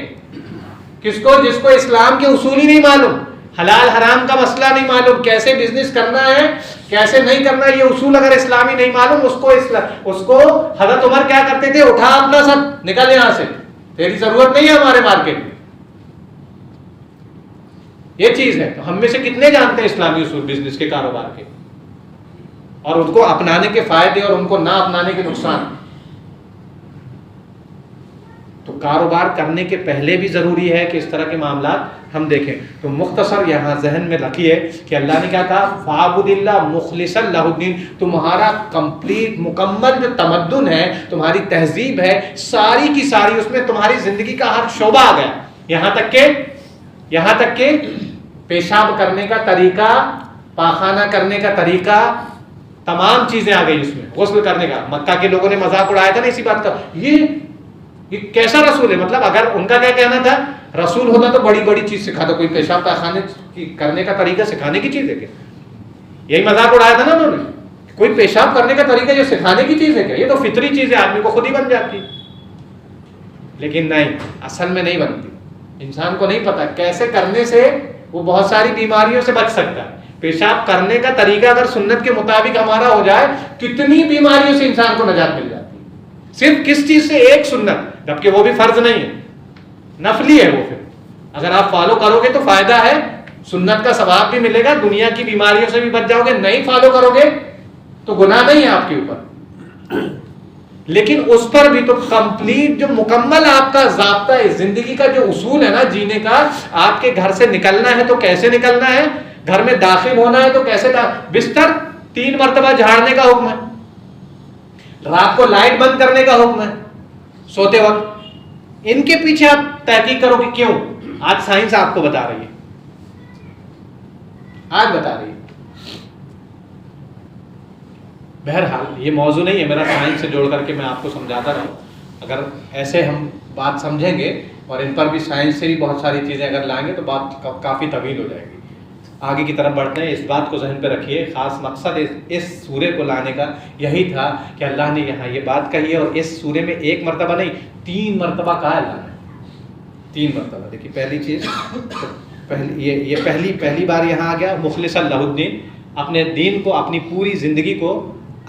کس کو؟ جس کو اسلام کے اصول ہی نہیں معلوم, حلال حرام کا مسئلہ نہیں معلوم, کیسے بزنس کرنا ہے کیسے نہیں کرنا, یہ اصول اگر اسلامی نہیں معلوم, اس کو حضرت عمر کیا کرتے تھے؟ اٹھا اپنا سب نکل یہاں سے, تیری ضرورت نہیں ہے ہمارے مارکیٹ میں. یہ چیز ہے. تو ہم میں سے کتنے جانتے ہیں اسلامی اصول بزنس کے, کاروبار کے, اور ان کو اپنانے کے فائدے اور ان کو نہ اپنانے کے نقصان. تو کاروبار کرنے کے پہلے بھی ضروری ہے کہ اس طرح کے معاملات ہم دیکھیں. تو مختصر یہاں ذہن میں رکھیے کہ اللہ نے کیا کہا؟ فاعبد اللہ مخلصا لہ الدین. تمہارا کمپلیٹ مکمل جو تمدن ہے, تمہاری تہذیب ہے, ساری کی ساری اس میں تمہاری زندگی کا ہر شعبہ آ گیا. یہاں تک کہ پیشاب کرنے کا طریقہ, پاخانہ کرنے کا طریقہ, تمام چیزیں آ گئی اس میں. غسل کرنے کا, مکہ کے لوگوں نے مذاق اڑایا تھا نا اسی بات کا, یہ کیسا رسول ہے. مطلب اگر ان کا کیا کہنا تھا, رسول ہوتا تو بڑی بڑی چیز سکھاتا, کوئی پیشاب پاخانے کرنے کا طریقہ سکھانے کی چیز ہے کیا؟ یہی مذاق اڑایا تھا نا انہوں نے, کوئی پیشاب کرنے کا طریقہ جو سکھانے کی چیز ہے کیا؟ یہ تو فطری چیز ہے, آدمی کو خود ہی بن جاتی. لیکن نہیں, اصل میں نہیں بنتی. انسان کو نہیں پتا کیسے کرنے سے وہ بہت ساری بیماریوں سے بچ سکتا ہے. پیشاب کرنے کا طریقہ اگر سنت کے مطابق ہمارا ہو جائے, کتنی بیماریوں سے انسان کو نجات مل جاتی ہے. صرف کس چیز سے؟ ایک سنت, جبکہ وہ بھی فرض نہیں ہے, نفلی ہے وہ. پھر اگر آپ فالو کرو گے تو فائدہ ہے, سنت کا ثواب بھی ملے گا, دنیا کی بیماریوں سے بھی بچ جاؤ گے. نہیں فالو کرو گے تو گناہ نہیں ہے آپ کے اوپر, لیکن اس پر بھی تو کمپلیٹ جو مکمل آپ کا ضابطہ ہے, زندگی کا جو اصول ہے نا جینے کا, آپ کے گھر سے نکلنا ہے تو کیسے نکلنا ہے, گھر میں داخل ہونا ہے تو کیسے, بستر 3 مرتبہ جھاڑنے کا حکم ہے, رات کو لائٹ بند کرنے کا حکم ہے سوتے وقت. ان کے پیچھے آپ تحقیق کرو کہ کیوں. آج سائنس آپ کو بتا رہی ہے, آج بتا رہی ہے. بہرحال یہ موضوع نہیں ہے میرا سائنس سے جوڑ کر کے میں آپ کو سمجھاتا رہوں. اگر ایسے ہم بات سمجھیں گے اور ان پر بھی سائنس سے بھی بہت ساری چیزیں اگر لائیں گے تو بات کافی طویل ہو جائے گی. آگے کی طرف بڑھتے ہیں. اس بات کو ذہن پہ رکھیے, خاص مقصد اس سورے کو لانے کا یہی تھا کہ اللہ نے یہاں یہ بات کہی ہے, اور اس سورے میں 1 مرتبہ نہیں 3 مرتبہ کہا اللہ نے. 3 مرتبہ. دیکھیے پہلی چیز, یہ پہلی بار یہاں آ گیا مخلصا لہ الدین, اپنے دین کو, اپنی پوری زندگی کو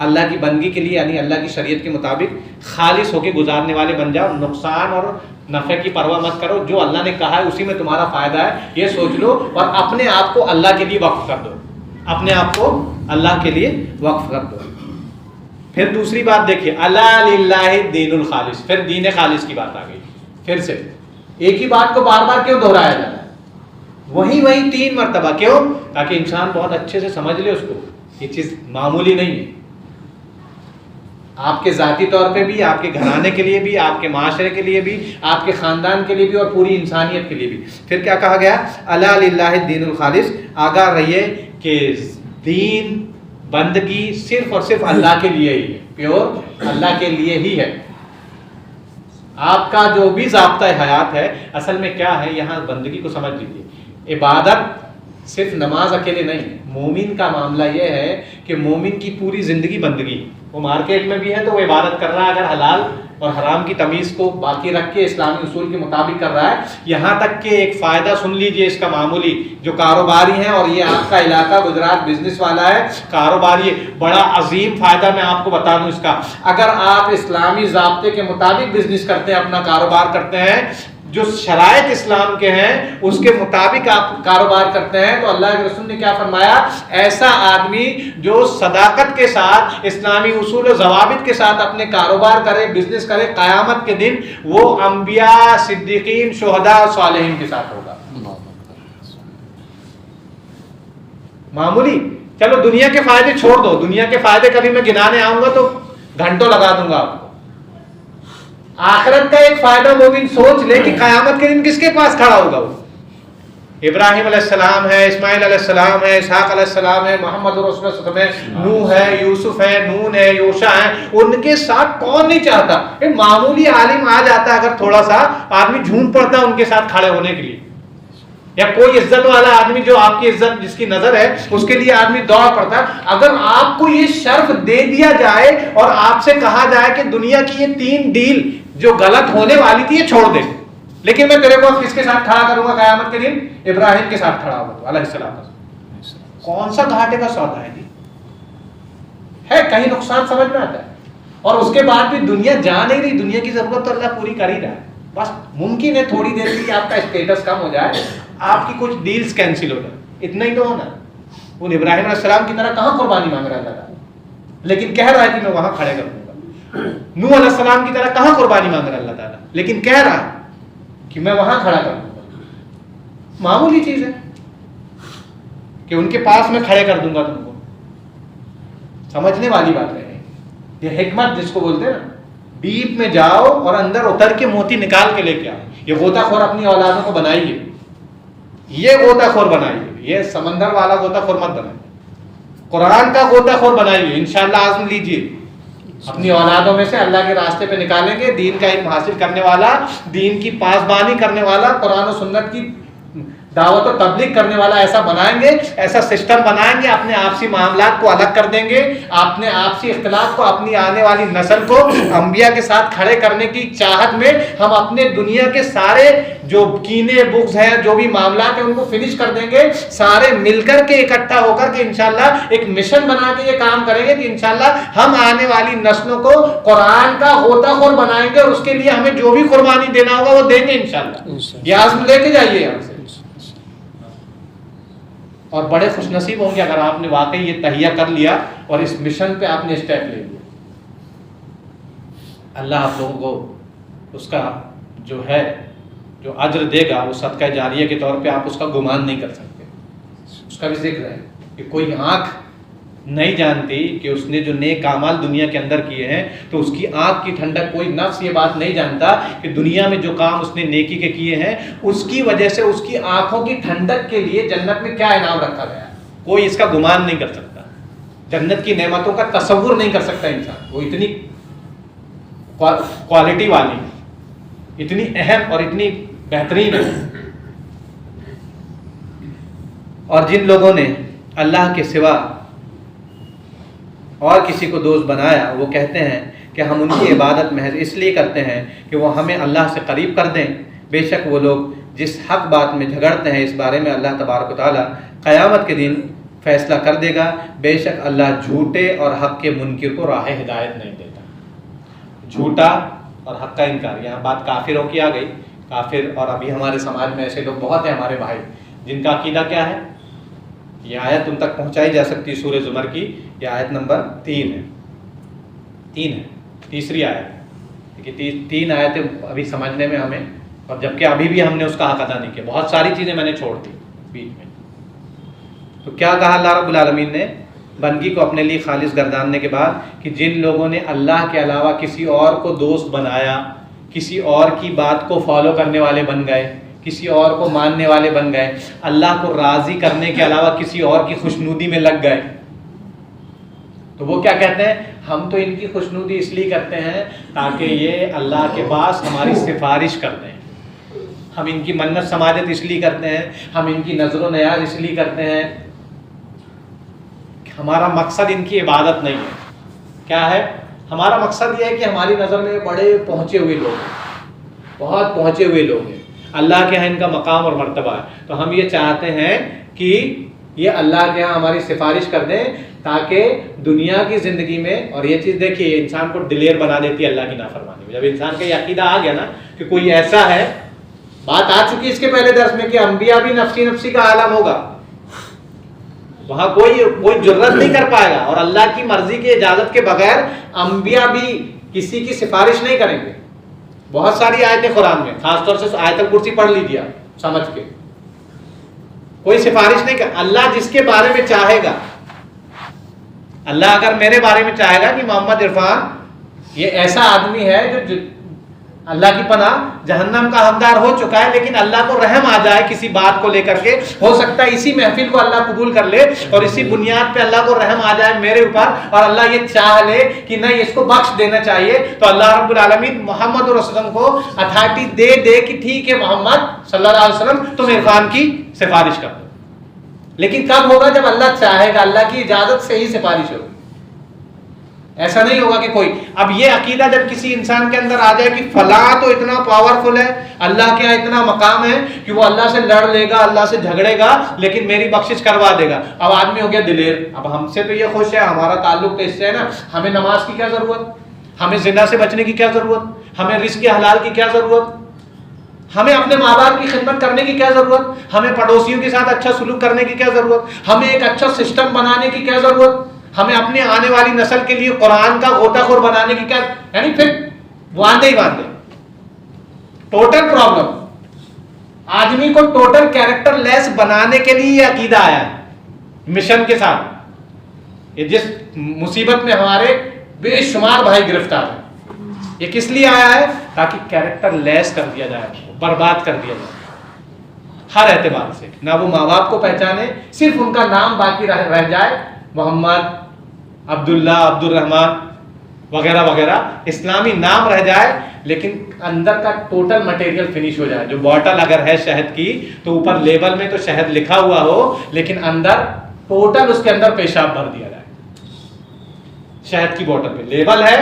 اللہ کی بندگی کے لیے یعنی اللہ کی شریعت کے مطابق خالص ہو کے گزارنے والے بن جاؤ. نقصان اور نفع کی پرواہ مت کرو, جو اللہ نے کہا ہے اسی میں تمہارا فائدہ ہے یہ سوچ لو, اور اپنے آپ کو اللہ کے لیے وقف کر دو, اپنے آپ کو اللہ کے لیے وقف کر دو. پھر دوسری بات دیکھیے، الا للہ الدین الخالص، پھر دین خالص کی بات آ گئی. پھر سے ایک ہی بات کو بار بار کیوں دہرایا جا رہا ہے؟ وہی 3 مرتبہ کیوں؟ تاکہ انسان بہت اچھے سے سمجھ لے اس کو. یہ چیز معمولی نہیں ہے، آپ کے ذاتی طور پہ بھی، آپ کے گھرانے کے لیے بھی، آپ کے معاشرے کے لیے بھی، آپ کے خاندان کے لیے بھی، اور پوری انسانیت کے لیے بھی. پھر کیا کہا گیا؟ الا للہ الدین الخالص، آگاہ رہیے کہ دین بندگی صرف اور صرف اللہ کے لیے ہی ہے، پیور اللہ کے لیے ہی ہے. آپ کا جو بھی ضابطہ حیات ہے اصل میں کیا ہے، یہاں بندگی کو سمجھ لیجیے. عبادت صرف نماز اکیلے نہیں ہے. مومن کا معاملہ یہ ہے کہ مومن کی پوری زندگی بندگی. وہ مارکیٹ میں بھی ہے تو وہ عبادت کر رہا ہے، اگر حلال اور حرام کی تمیز کو باقی رکھ کے اسلامی اصول کے مطابق کر رہا ہے. یہاں تک کہ ایک فائدہ سن لیجئے اس کا معمولی، جو کاروباری ہیں، اور یہ آپ کا علاقہ گجرات بزنس والا ہے، کاروباری، بڑا عظیم فائدہ میں آپ کو بتا دوں اس کا. اگر آپ اسلامی ضابطے کے مطابق بزنس کرتے ہیں، اپنا کاروبار کرتے ہیں، جو شرائط اسلام کے ہیں اس کے مطابق آپ کاروبار کرتے ہیں، تو اللہ کے رسول نے کیا فرمایا؟ ایسا آدمی جو صداقت کے ساتھ اسلامی اصول و ضوابط کے ساتھ اپنے کاروبار کرے، بزنس کرے، قیامت کے دن وہ انبیاء، صدیقین، شہداء اور صالحین کے ساتھ ہوگا. معمولی. چلو دنیا کے فائدے چھوڑ دو، دنیا کے فائدے کبھی میں گنانے آؤں گا تو گھنٹوں لگا دوں گا آپ کو. آخرت کا ایک فائدہ مومن سوچ لے کہ قیامت کے دن کس کے پاس کھڑا ہوگا. وہ ابراہیم علیہ السلام ہے، اسماعیل علیہ السلام ہے، اسحاق علیہ السلام ہے، محمد رسول اللہ صلی اللہ علیہ وسلم ہے، نوح ہے، یوسف ہے، نون ہے، یوشع ہے. ان کے ساتھ کون نہیں چاہتا؟ ایک معمولی عالم آ جاتا ہے، اگر تھوڑا سا آدمی جھوم پڑتا ہے ان کے ساتھ کھڑے ہونے کے لیے. یا کوئی عزت والا آدمی جو آپ کی عزت جس کی نظر ہے اس کے لیے آدمی دوڑ پڑتا ہے. اگر آپ کو یہ شرف دے دیا جائے اور آپ سے کہا جائے کہ دنیا کی یہ 3 ڈیل جو غلط ہونے والی تھی یہ چھوڑ دے، لیکن میں تیرے کو کس کے ساتھ کھڑا کروں گا قیامت کے دن؟ ابراہیم کے ساتھ کھڑا ہوگا علیہ السلام. کون سا گھاٹے کا سودا ہے؟ کہیں نقصان سمجھ میں آتا ہے. اور اس کے بعد بھی دنیا جا نہیں رہی، دنیا کی ضرورت تو اللہ پوری کر ہی رہا ہے. بس ممکن ہے تھوڑی دیر کے لیے آپ کا اسٹیٹس کم ہو جائے، آپ کی کچھ ڈیلز کینسل ہو جائے، اتنا ہی تو ہونا. وہ ابراہیم علیہ السلام کی طرح کہاں قربانی مانگ رہا تھا، لیکن کہہ رہا ہے کہ میں وہاں کھڑے کر دوں گا. نوح علیہ السلام کی طرح کہاں قربانی مانگ رہا اللہ تعالیٰ، لیکن کہہ رہا ہے کہ میں وہاں کھڑا کر دوں گا. معمولی چیز ہے کہ ان کے پاس میں کھڑے کر دوں گا تم کو. سمجھنے والی بات ہے یہ حکمت جس کو بولتے ہیں نا. ڈیپ میں جاؤ اور اندر اتر کے موتی نکال کے لے کے آؤ. یہ غوطہ خور اپنی اولادوں کو بنائیے، یہ غوطہ خور بنائیے، یہ سمندر والا غوطہ خور مت بنائیے، قرآن کا غوطہ خور بنائیے. انشاءاللہ عزم لیجیے اپنی اولادوں میں سے اللہ کے راستے پہ نکالیں گے، دین کا علم حاصل کرنے والا، دین کی پاسبانی کرنے والا، قرآن و سنت کی دعوت و تبلیغ کرنے والا ایسا بنائیں گے، ایسا سسٹم بنائیں گے. اپنے آپسی معاملات کو الگ کر دیں گے، اپنے آپسی اختلاف کو، اپنی آنے والی نسل کو انبیاء کے ساتھ کھڑے کرنے کی چاہت میں ہم اپنے دنیا کے سارے جو کینے بغض ہیں، جو بھی معاملات ہیں، ان کو فنش کر دیں گے. سارے مل کر کے اکٹھا ہو کر کے انشاءاللہ ایک مشن بنا کے یہ کام کریں گے کہ انشاءاللہ ہم آنے والی نسلوں کو قرآن کا غوطہ خور بنائیں گے، اور اس کے لیے ہمیں جو بھی قربانی دینا ہوگا وہ دیں گے انشاءاللہ. یہ عزم لے کے جائیے یہاں سے. اور بڑے خوش نصیب ہوں گے اگر آپ نے واقعی یہ تہیہ کر لیا اور اس مشن پہ آپ نے اسٹیپ لے لیا. اللہ آپ لوگوں کو اس کا جو ہے جو اجر دے گا وہ صدقہ جاریہ کے طور پہ آپ اس کا گمان نہیں کر سکتے. اس کا بھی ذکر ہے کہ کوئی آنکھ نہیں جانتی کہ اس نے جو نیک اعمال دنیا کے اندر کیے ہیں تو اس کی آنکھ کی ٹھنڈک، کوئی نفس یہ بات نہیں جانتا کہ دنیا میں جو کام اس نے نیکی کے کیے ہیں اس کی وجہ سے اس کی آنکھوں کی ٹھنڈک کے لیے جنت میں کیا انعام رکھا گیا ہے. کوئی اس کا گمان نہیں کر سکتا. جنت کی نعمتوں کا تصور نہیں کر سکتا انسان. وہ اتنی کوالٹی والی، اتنی اہم اور اتنی بہترین ہے. اور جن لوگوں نے اللہ کے سوا اور کسی کو دوست بنایا وہ کہتے ہیں کہ ہم ان کی عبادت محض اس لیے کرتے ہیں کہ وہ ہمیں اللہ سے قریب کر دیں. بے شک وہ لوگ جس حق بات میں جھگڑتے ہیں اس بارے میں اللہ تبارک و تعالیٰ قیامت کے دن فیصلہ کر دے گا. بے شک اللہ جھوٹے اور حق کے منکر کو راہ ہدایت نہیں دیتا. جھوٹا اور حق کا انکار. یہاں بات کافروں کی آ گئی. کافر، اور ابھی ہمارے سماج میں ایسے لوگ بہت ہیں ہمارے بھائی جن کا عقیدہ کیا ہے. یہ آیت تم تک پہنچائی جا سکتی ہے سورہ زمر کی، یہ آیت نمبر 3 ہے. 3 ہے، تیسری آیت، دیکھیے 3 آیتیں ابھی سمجھنے میں ہمیں، اور جبکہ ابھی بھی ہم نے اس کا حق ادا نہیں کیا، بہت ساری چیزیں میں نے چھوڑ دی بیچ میں. تو کیا کہا اللہ رب العالمین نے بندگی کو اپنے لیے خالص گرداننے کے بعد، کہ جن لوگوں نے اللہ کے علاوہ کسی اور کو دوست بنایا، کسی اور کی بات کو فالو کرنے والے بن گئے، کسی اور کو ماننے والے بن گئے، اللہ کو راضی کرنے کے علاوہ کسی اور کی خوشنودی میں لگ گئے، تو وہ کیا کہتے ہیں، ہم تو ان کی خوشنودی اس لیے کرتے ہیں تاکہ یہ اللہ کے پاس ہماری سفارش کر دیں، ہم ان کی منت سماجت اس لیے کرتے ہیں، ہم ان کی نظر و نیاز اس لیے کرتے ہیں، ہمارا مقصد ان کی عبادت نہیں ہے. کیا ہے ہمارا مقصد؟ یہ ہے کہ ہماری نظر میں بڑے پہنچے ہوئے لوگ ہیں، بہت پہنچے ہوئے لوگ ہیں، اللہ کے ہاں ان کا مقام اور مرتبہ ہے، تو ہم یہ چاہتے ہیں کہ یہ اللہ کے ہاں ہماری سفارش کر دیں تاکہ دنیا کی زندگی میں، اور یہ چیز دیکھیے انسان کو دلیر بنا دیتی ہے اللہ کی نافرمانی میں. جب انسان کا یہ عقیدہ آ گیا نا کہ کوئی ایسا ہے، بات آ چکی اس کے پہلے درس میں کہ انبیاء بھی نفسی نفسی کا عالم ہوگا، وہاں کوئی جرت نہیں کر پائے گا، اور اللہ کی مرضی کی اجازت کے بغیر انبیاء بھی کسی کی سفارش نہیں کریں گے. بہت ساری آیتیں قرآن میں، خاص طور سے آیت الکرسی پڑھ لیجیے سمجھ کے، کوئی سفارش نہیں کر. اللہ جس کے بارے میں چاہے گا، اللہ اگر میرے بارے میں چاہے گا کہ محمد عرفان یہ ایسا آدمی ہے جو اللہ کی پناہ جہنم کا حقدار ہو چکا ہے، لیکن اللہ کو رحم آ جائے کسی بات کو لے کر کے، ہو سکتا ہے اسی محفل کو اللہ قبول کر لے اور اسی بنیاد پہ اللہ کو رحم آ جائے میرے اوپر، اور اللہ یہ چاہ لے کہ نہیں اس کو بخش دینا چاہیے، تو اللہ رب العالمین محمد رسول اللہ کو اتھارٹی دے کہ ٹھیک ہے محمد صلی اللہ علیہ وسلم تم عرفان کی سفارش کر دو. لیکن کب ہوگا؟ جب اللہ چاہے گا، اللہ کی اجازت سے ہی سفارش ہوگی. ایسا نہیں ہوگا کہ کوئی، اب یہ عقیدہ جب کسی انسان کے اندر آ جائے کہ فلاں تو اتنا پاورفل ہے، اللہ کے یہاں اتنا مقام ہے کہ وہ اللہ سے لڑ لے گا، اللہ سے جھگڑے گا لیکن میری بخشش کروا دے گا، اب آدمی ہو گیا دلیر. اب ہم سے تو یہ خوش ہے، ہمارا تعلق تو اس سے ہے نا، ہمیں نماز کی کیا ضرورت، ہمیں زنا سے بچنے کی کیا ضرورت، ہمیں رزق حلال کی کیا ضرورت، ہمیں اپنے ماں باپ کی خدمت کرنے کی کیا ضرورت، ہمیں پڑوسیوں کے ساتھ اچھا سلوک کرنے کی کیا ضرورت، ہمیں ایک اچھا سسٹم بنانے کی کیا ضرورت، ہمیں اپنے آنے والی نسل کے لیے قرآن کا غوطہ خور بنانے کی کیا، یعنی پھر باندھے ہی باندھے. ٹوٹل پرابلم، آدمی کو ٹوٹل کیریکٹر لیس بنانے کے لیے یہ عقیدہ آیا ہے مشن کے ساتھ. یہ جس مصیبت میں ہمارے بے شمار بھائی گرفتار ہیں، یہ کس لیے آیا ہے؟ تاکہ کیریکٹر لیس کر دیا جائے، برباد کر دیا جائے ہر اعتبار سے. نہ وہ ماں باپ کو پہچانے، صرف ان کا نام باقی رہ جائے، محمد، عبداللہ، عبد الرحمن وغیرہ وغیرہ، اسلامی نام رہ جائے لیکن اندر کا ٹوٹل مٹیریل فنش ہو جائے. جو بوٹل اگر ہے شہد کی تو اوپر لیبل میں تو شہد لکھا ہوا ہو لیکن اندر ٹوٹل اس کے اندر پیشاب بھر دیا جائے. شہد کی بوٹل پہ لیبل ہے،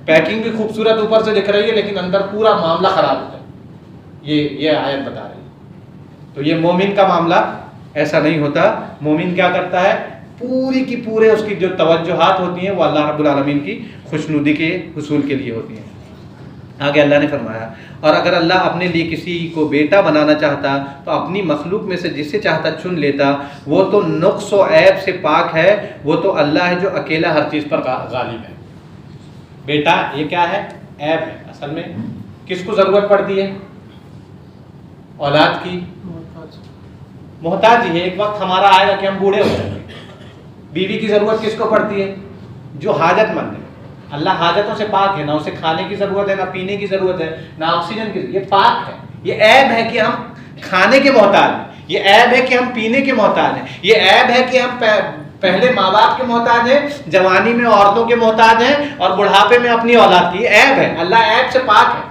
پیکنگ بھی خوبصورت اوپر سے دکھ رہی ہے لیکن اندر پورا معاملہ خراب ہوتا ہے. یہ آیت بتا رہی ہے. تو یہ مومن کا معاملہ ایسا نہیں ہوتا. مومن کیا کرتا ہے؟ پوری کی پورے اس کی جو توجہات ہوتی ہیں وہ اللہ رب العالمین کی خوشنودی کے حصول کے لیے ہوتی ہیں. آگے اللہ نے فرمایا، اور اگر اللہ اپنے لیے کسی کو بیٹا بنانا چاہتا تو اپنی مخلوق میں سے جسے چاہتا چن لیتا، وہ تو نقص و عیب سے پاک ہے، وہ تو اللہ ہے جو اکیلا ہر چیز پر غالب ہے. بیٹا یہ کیا ہے؟ عیب ہے. اصل میں کس کو ضرورت پڑتی ہے؟ اولاد کی محتاج ہی ہے. ایک وقت ہمارا آئے گا کہ ہم بوڑھے ہو جائیں گے. بیوی کی ضرورت کس کو پڑتی ہے؟ جو حاجت مند ہے. اللہ حاجتوں سے پاک ہے، نہ اسے کھانے کی ضرورت ہے، نہ پینے کی ضرورت ہے، نہ آکسیجن کی. یہ پاک ہے. یہ عیب ہے کہ ہم کھانے کے محتاج ہیں، یہ عیب ہے کہ ہم پینے کے محتاج ہیں، یہ عیب ہے کہ ہم پہلے ماں باپ کے محتاج ہیں، جوانی میں عورتوں کے محتاج ہیں اور بڑھاپے میں اپنی اولاد کی. یہ عیب ہے. اللہ عیب سے پاک ہے.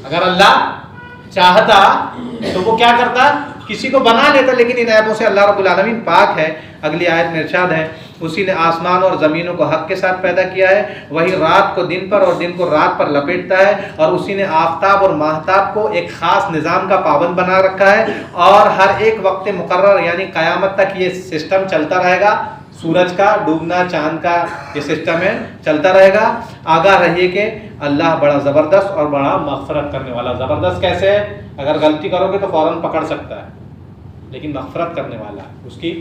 اگر اللہ چاہتا تو وہ کیا کرتا؟ کسی کو بنا لیتا، لیکن ان عیبوں سے اللہ رب العالمین پاک ہے. اگلی آیت میں ارشاد ہے، اسی نے آسمان اور زمینوں کو حق کے ساتھ پیدا کیا ہے، وہی رات کو دن پر اور دن کو رات پر لپیٹتا ہے، اور اسی نے آفتاب اور ماہتاب کو ایک خاص نظام کا پابند بنا رکھا ہے، اور ہر ایک وقت مقرر یعنی قیامت تک یہ سسٹم چلتا رہے گا. سورج کا ڈوبنا، چاند کا یہ سسٹم ہے، چلتا رہے گا. آگاہ رہیے کہ اللہ بڑا زبردست اور بڑا مغفرت کرنے والا. زبردست کیسے ہے؟ اگر غلطی کرو گے تو فوراً پکڑ سکتا ہے، لیکن مغفرت کرنے والا ہے. اس کی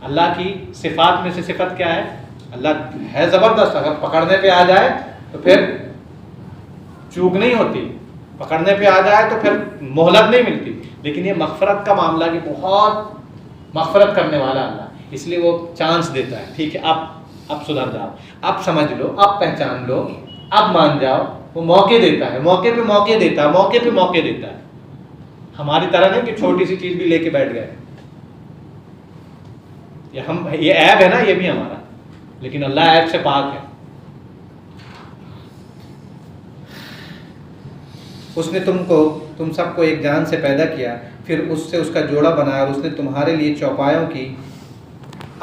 اللہ کی صفات میں سے صفت کیا ہے؟ اللہ ہے زبردست، اگر پکڑنے پہ آ جائے تو پھر چوک نہیں ہوتی، پکڑنے پہ آ جائے تو پھر مہلت نہیں ملتی. لیکن یہ مغفرت کا معاملہ کہ بہت مغفرت کرنے والا اللہ، اس لیے وہ چانس دیتا ہے. ٹھیک ہے اب سدھر جاؤ، اب سمجھ لو، اب پہچان لو، اب مان جاؤ. وہ موقع دیتا ہے، موقع پہ موقع دیتا ہے، موقع پہ موقع دیتا ہے. ہماری طرح نہیں کہ چھوٹی سی چیز بھی لے کے بیٹھ گئے. یہ عیب ہے نا، یہ بھی ہمارا، لیکن اللہ عیب سے پاک ہے. اس نے تم سب کو ایک جان سے پیدا کیا، پھر اس سے اس کا جوڑا بنایا، اور اس نے تمہارے لیے چوپایوں کی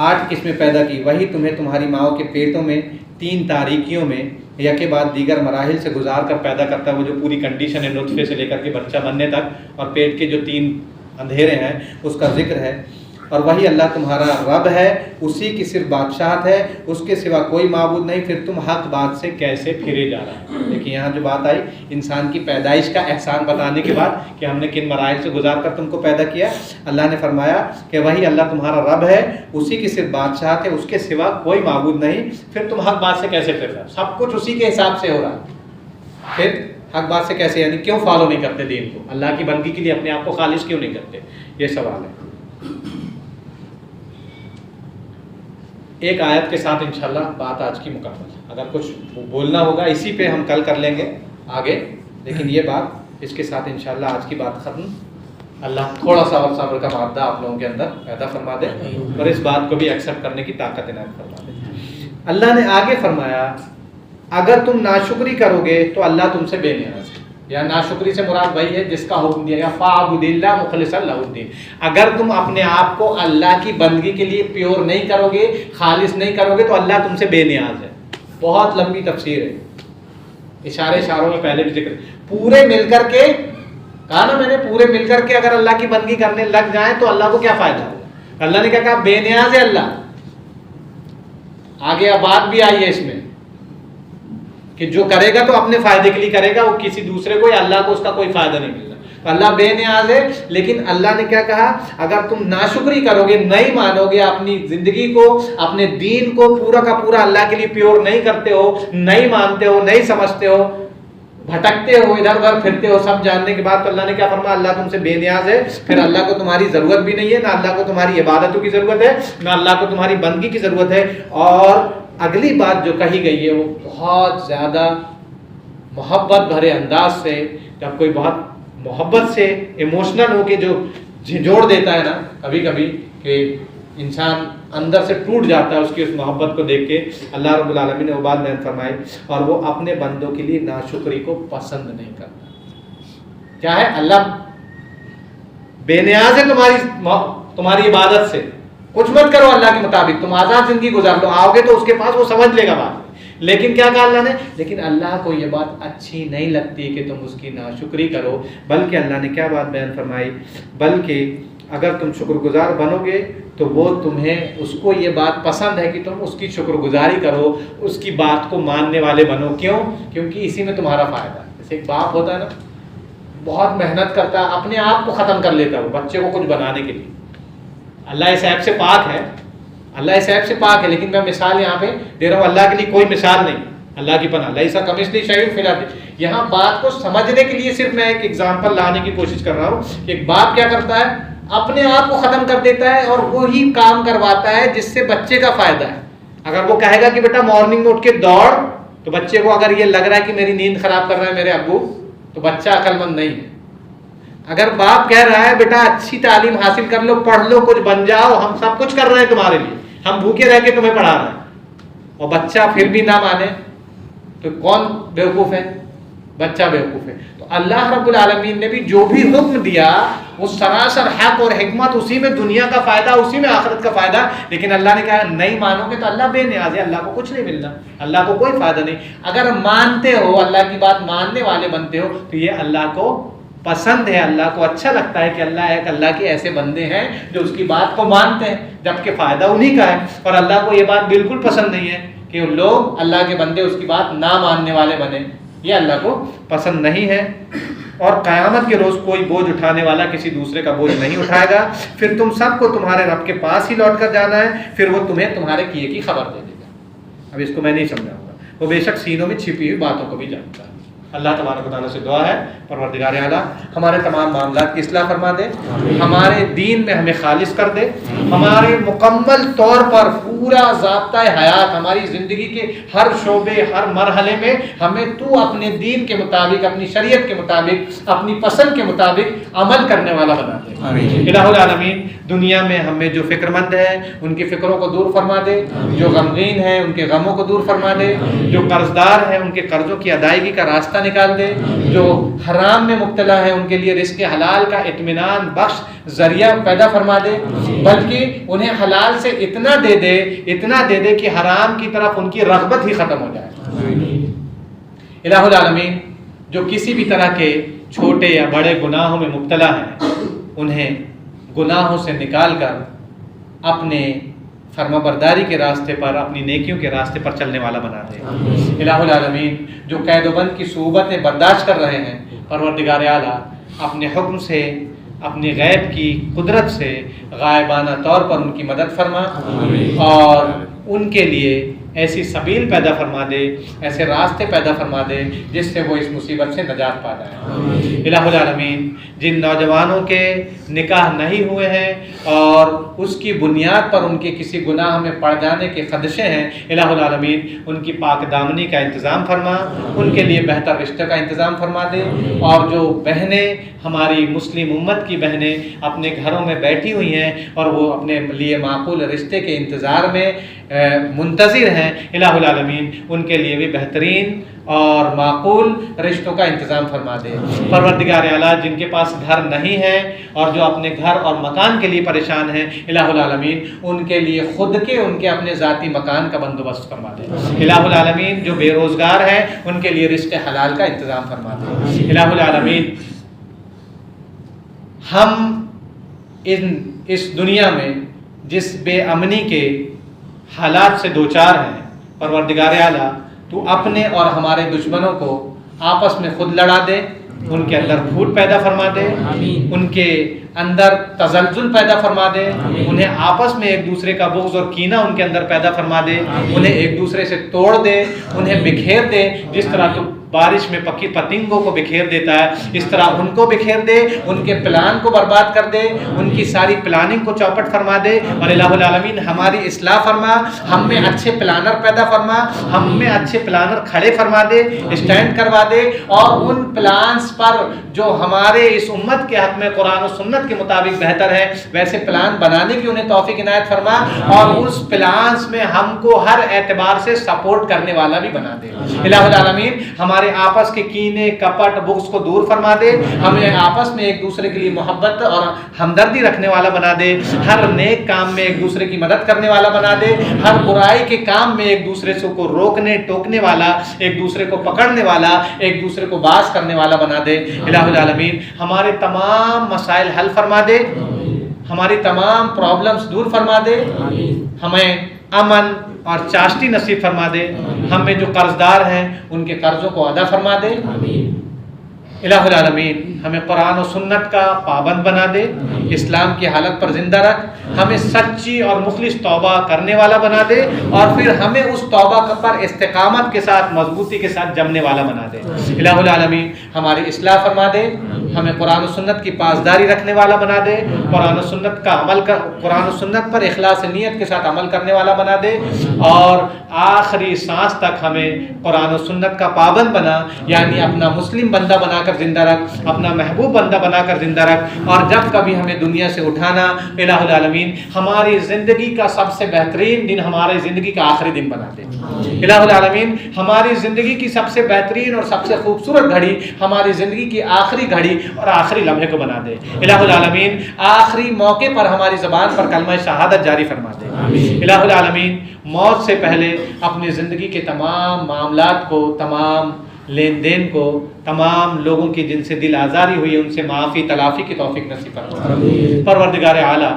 8 قسمیں پیدا کی. وہی تمہیں تمہاری ماؤں کے پیٹوں میں 3 تاریکیوں میں یکے بعد دیگر مراحل سے گزار کر پیدا کرتا ہے. وہ جو پوری کنڈیشن ہے نطفے سے لے کر کے بچہ بننے تک، اور پیٹ کے جو 3 اندھیرے ہیں اس کا ذکر ہے. اور وہی اللہ تمہارا رب ہے، اسی کی صرف بادشاہت ہے، اس کے سوا کوئی معبود نہیں. پھر تم حق بات سے کیسے پھرے جا رہے ہیں. لیکن یہاں جو بات آئی انسان کی پیدائش کا احسان بتانے کے بعد کہ ہم نے کن مراحل سے گزار کر تم کو پیدا کیا، اللہ نے فرمایا کہ وہی اللہ تمہارا رب ہے، اسی کی صرف بادشاہت ہے، اس کے سوا کوئی معبود نہیں. پھر تم حق بات سے کیسے پھر رہے ہو؟ سب کچھ اسی کے حساب سے ہو رہا ہے. پھر حق بات سے کیسے، یعنی کیوں فالو نہیں کرتے دین کو؟ اللہ کی بندگی کے لیے اپنے آپ کو خالص کیوں نہیں کرتے؟ یہ سوال ہے. ایک آیت کے ساتھ انشاءاللہ بات آج کی مکمل. اگر کچھ بولنا ہوگا اسی پہ ہم کل کر لیں گے آگے، لیکن یہ بات اس کے ساتھ انشاءاللہ آج کی بات ختم. اللہ تھوڑا سا اور صبر کا مادہ آپ لوگوں کے اندر پیدا فرما دے اور اس بات کو بھی ایکسیپٹ کرنے کی طاقت عنایت فرما دے. اللہ نے آگے فرمایا اگر تم ناشکری کرو گے تو اللہ تم سے بے نیاز ہے. یا ناشکری سے مراد وہی ہے جس کا حکم دیا گیا فاعبد اللہ مخلصا لہ الدین. اگر تم اپنے آپ کو اللہ کی بندگی کے لیے پیور نہیں کرو گے، خالص نہیں کرو گے، تو اللہ تم سے بے نیاز ہے. بہت لمبی تفسیر ہے، اشاروں میں پہلے بھی ذکر. پورے مل کر کے کہا نا میں نے، پورے مل کر کے اگر اللہ کی بندگی کرنے لگ جائیں تو اللہ کو کیا فائدہ ہوگا؟ اللہ نے کیا کہا؟ بے نیاز ہے اللہ. آگے اب بات بھی آئی ہے اس میں کہ جو کرے گا تو اپنے فائدے کے لیے کرے گا، وہ کسی دوسرے کو یا اللہ کو اس کا کوئی فائدہ نہیں ملتا. تو اللہ بے نیاز ہے. لیکن اللہ نے کیا کہا؟ اگر تم ناشکری کرو گے، نہیں مانو گے، اپنی زندگی کو، اپنے دین کو پورا کا پورا اللہ کے لیے پیور نہیں کرتے ہو، نہیں مانتے ہو، نہیں سمجھتے ہو، بھٹکتے ہو، ادھر ادھر پھرتے ہو، سب جاننے کے بعد، تو اللہ نے کیا فرمایا؟ اللہ تم سے بے نیاز ہے. پھر اللہ کو تمہاری ضرورت بھی نہیں ہے، نہ اللہ کو تمہاری عبادتوں کی ضرورت ہے، نہ اللہ کو تمہاری بندگی کی ضرورت ہے. اور اگلی بات جو کہی گئی ہے وہ بہت زیادہ محبت بھرے انداز سے، جب کوئی بہت محبت سے ایموشنل ہو کے جو جھنجھوڑ دیتا ہے نا کبھی کبھی، کہ انسان اندر سے ٹوٹ جاتا ہے اس کی اس محبت کو دیکھ کے. اللہ رب العالمین نے وہ بات بیان فرمائی، اور وہ اپنے بندوں کے لیے ناشکری کو پسند نہیں کرتا. کیا ہے؟ اللہ بے نیاز ہے تمہاری عبادت سے. کچھ مت کرو اللہ کے مطابق، تم آزاد زندگی گزار لو، آؤ گے تو اس کے پاس وہ سمجھ لے گا بات. لیکن کیا کہا اللہ نے؟ لیکن اللہ کو یہ بات اچھی نہیں لگتی کہ تم اس کی ناشکری کرو. بلکہ اللہ نے کیا بات بیان فرمائی؟ بلکہ اگر تم شکر گزار بنو گے تو وہ تمہیں، اس کو یہ بات پسند ہے کہ تم اس کی شکر گزاری کرو، اس کی بات کو ماننے والے بنو. کیوں؟ کیونکہ اسی میں تمہارا فائدہ ہے. جیسے ایک باپ ہوتا ہے نا، بہت محنت کرتا ہے، اپنے آپ کو ختم کر لیتا ہے وہ بچے کو کچھ بنانے کے لیے. اللہ اس عیب سے پاک ہے، اللہ اس عیب سے پاک ہے. لیکن میں مثال یہاں پہ دے رہا ہوں، اللہ کے لیے کوئی مثال نہیں، اللہ کی پناہ. لیسا کمثلہ شیء فی الارض. یہاں بات کو سمجھنے کے لیے صرف میں ایک ایگزامپل لانے کی کوشش کر رہا ہوں کہ ایک باپ کیا کرتا ہے؟ اپنے آپ کو ختم کر دیتا ہے اور وہی کام کرواتا ہے جس سے بچے کا فائدہ ہے. اگر وہ کہے گا کہ بیٹا مارننگ میں اٹھ کے دوڑ، تو بچے کو اگر یہ لگ رہا ہے کہ میری نیند خراب کر رہا ہے میرے ابو، تو بچہ عقل مند نہیں ہے. اگر باپ کہہ رہا ہے بیٹا اچھی تعلیم حاصل کر لو، پڑھ لو، کچھ بن جاؤ، ہم سب کچھ کر رہے ہیں تمہارے لیے، ہم بھوکے رہ کے تمہیں پڑھا رہے ہیں، اور بچہ پھر بھی نہ مانے، تو کون بیوقوف ہے؟ بچہ بیوقوف ہے. تو اللہ رب العالمین نے بھی جو بھی حکم دیا وہ سراسر حق اور حکمت، اسی میں دنیا کا فائدہ، اسی میں آخرت کا فائدہ. لیکن اللہ نے کہا نہیں مانو گے تو اللہ بے نیاز ہے، اللہ کو کچھ نہیں ملنا، اللہ کو کوئی فائدہ نہیں. اگر مانتے ہو، اللہ کی بات ماننے والے بنتے ہو، تو یہ اللہ کو پسند ہے، اللہ کو اچھا لگتا ہے کہ اللہ کے ایسے بندے ہیں جو اس کی بات کو مانتے ہیں، جبکہ فائدہ انہی کا ہے. اور اللہ کو یہ بات بالکل پسند نہیں ہے کہ لوگ اللہ کے بندے اس کی بات نہ ماننے والے بنے، یہ اللہ کو پسند نہیں ہے. اور قیامت کے روز کوئی بوجھ اٹھانے والا کسی دوسرے کا بوجھ نہیں اٹھائے گا. پھر تم سب کو تمہارے رب کے پاس ہی لوٹ کر جانا ہے، پھر وہ تمہیں تمہارے کیے کی خبر دے دے گا. اب اس کو میں نہیں سمجھاؤں گا. وہ بے شک سینوں میں چھپی ہوئی باتوں کو بھی جانتا ہے. اللہ تبارک و تعالیٰ سے دعا ہے پروردگار اعلیٰ ہمارے تمام معاملات کی اصلاح فرما دے, ہمارے دین میں ہمیں خالص کر دے, ہمارے مکمل طور پر پورا ضابطۂ حیات ہماری زندگی کے ہر شعبے ہر مرحلے میں ہمیں تو اپنے دین کے مطابق, اپنی شریعت کے مطابق, اپنی پسند کے مطابق عمل کرنے والا بنا دے. الہ العالمین دنیا میں ہمیں جو فکر مند ہے ان کی فکروں کو دور فرما دے, جو غمگین ہیں ان کے غموں کو دور فرما دے, جو قرض دار ہیں ان کے قرضوں کی ادائیگی کا راستہ نکال دے, جو حرام میں مبتلا ہیں ان کے لیے رزق حلال کا اطمینان بخش ذریعہ پیدا فرما دے, بلکہ انہیں حلال سے اتنا دے دے کہ حرام کی طرف ان کی رغبت ہی ختم ہو جائے. الہ العالمین جو کسی بھی طرح کے چھوٹے یا بڑے گناہوں میں مبتلا ہیں انہیں گناہوں سے نکال کر اپنے فرما برداری کے راستے پر, اپنی نیکیوں کے راستے پر چلنے والا بنا دے. الہ العالمین جو قید و بند کی صعوبتیں برداشت کر رہے ہیں پروردگار اعلیٰ اپنے حکم سے, اپنی غیب کی قدرت سے غائبانہ طور پر ان کی مدد فرما اور ان کے لیے ایسی سبیل پیدا فرما دے, ایسے راستے پیدا فرما دے جس سے وہ اس مصیبت سے نجات پا جائیں. الہ العالمین جن نوجوانوں کے نکاح نہیں ہوئے ہیں اور اس کی بنیاد پر ان کے کسی گناہ میں پڑ جانے کے خدشے ہیں, الہ العالمین ان کی پاک دامنی کا انتظام فرما, ان کے لیے بہتر رشتے کا انتظام فرما دے. اور جو بہنیں ہماری مسلم امت کی بہنیں اپنے گھروں میں بیٹھی ہوئی ہیں اور وہ اپنے لیے معقول رشتے کے انتظار میں منتظر ہیں, الہ العالمین ان کے لیے بھی بہترین اور معقول رشتوں کا انتظام فرما دے. پروردگار اعلیٰ جن کے پاس گھر نہیں ہے اور جو اپنے گھر اور مکان کے لیے پریشان ہیں, الہ العالمین ان کے لیے خود کے ان کے اپنے ذاتی مکان کا بندوبست فرما دے. الہ العالمین جو بے روزگار ہیں ان کے لیے رزق حلال کا انتظام فرما دے. الہ العالمین ہم اس دنیا میں جس بے امنی کے حالات سے دوچار ہیں پروردگار اعلیٰ تو اپنے اور ہمارے دشمنوں کو آپس میں خود لڑا دے, ان کے اندر پھوٹ پیدا فرما دے, ان کے اندر تزلزل پیدا فرما دے, انہیں آپس میں ایک دوسرے کا بغض اور کینہ ان کے اندر پیدا فرما دے, انہیں ایک دوسرے سے توڑ دے, انہیں بکھیر دے. جس طرح تو بارش میں پکی پتنگوں کو بکھیر دیتا ہے اس طرح ان کو بکھیر دے, ان کے پلان کو برباد کر دے, ان کی ساری پلاننگ کو چوپٹ فرما دے. اور الہ العالمین ہماری اصلاح فرما, ہم میں اچھے پلانر پیدا فرما, ہم میں اچھے پلانر کھڑے فرما دے, اسٹینڈ کروا دے, اور ان پلانز پر جو ہمارے اس امت کے حق میں قرآن و سنت کے مطابق بہتر ہے ویسے پلان بنانے کی انہیں توفیق عنایت فرما, اور اس پلانز میں ہم کو ہر اعتبار سے سپورٹ کرنے والا بھی بنا دے. الہ العالمین ہمارے آپس کے کینے کپٹ بغض کو دور فرما دے, ہمیں آپس میں ایک دوسرے کے لیے محبت اور ہمدردی رکھنے والا بنا دے, ہر نیک کام میں ایک دوسرے کی مدد کرنے والا بنا دے, ہر برائی کے کام میں ایک دوسرے کو روکنے ٹوکنے والا, ایک دوسرے کو پکڑنے والا, ایک دوسرے کو باز کرنے والا بنا دے. الہ العالمین ہمارے تمام مسائل حل فرما دے, ہماری تمام پرابلمز دور فرما دے, ہمیں امن اور چاشتی نصیب فرما دے, ہم میں جو قرض دار ہیں ان کے قرضوں کو ادا فرما دے. الہ العالمین ہمیں قرآن و سنت کا پابند بنا دے, اسلام کی حالت پر زندہ رکھ, ہمیں سچی اور مخلص توبہ کرنے والا بنا دے, اور پھر ہمیں اس توبہ پر استقامت کے ساتھ مضبوطی کے ساتھ جمنے والا بنا دے. الہ العالمین ہماری اصلاح فرما دے, ہمیں قرآن و سنت کی پاسداری رکھنے والا بنا دے, قرآن و سنت کا عمل کر قرآن و سنت پر اخلاص نیت کے ساتھ عمل کرنے والا بنا دے, اور آخری سانس تک ہمیں قرآن و سنت کا پابند بنا, یعنی اپنا مسلم بندہ بنا کر زندہ رکھ, اپنا محبوب بندہ بنا کر زندہ رکھ. اور جب کبھی ہمیں دنیا سے اٹھانا الہ العالمین ہماری زندگی کا سب سے بہترین دن ہماری زندگی کا آخری دن بنا دے. الہ العالمین ہماری زندگی کی سب سے بہترین اور سب سے خوبصورت گھڑی ہماری زندگی کی آخری گھڑی اور آخری لمحے کو بنا دے. الہ العالمین آخری موقع پر ہماری زبان پر کلمہ شہادت جاری فرما دے. الہ العالمین موت سے پہلے اپنی زندگی کے تمام معاملات کو, تمام لین دین کو, تمام لوگوں کی جن سے دل آزاری ہوئی ان سے معافی تلافی کی توفیق نصیب فرما. پروردگار اعلیٰ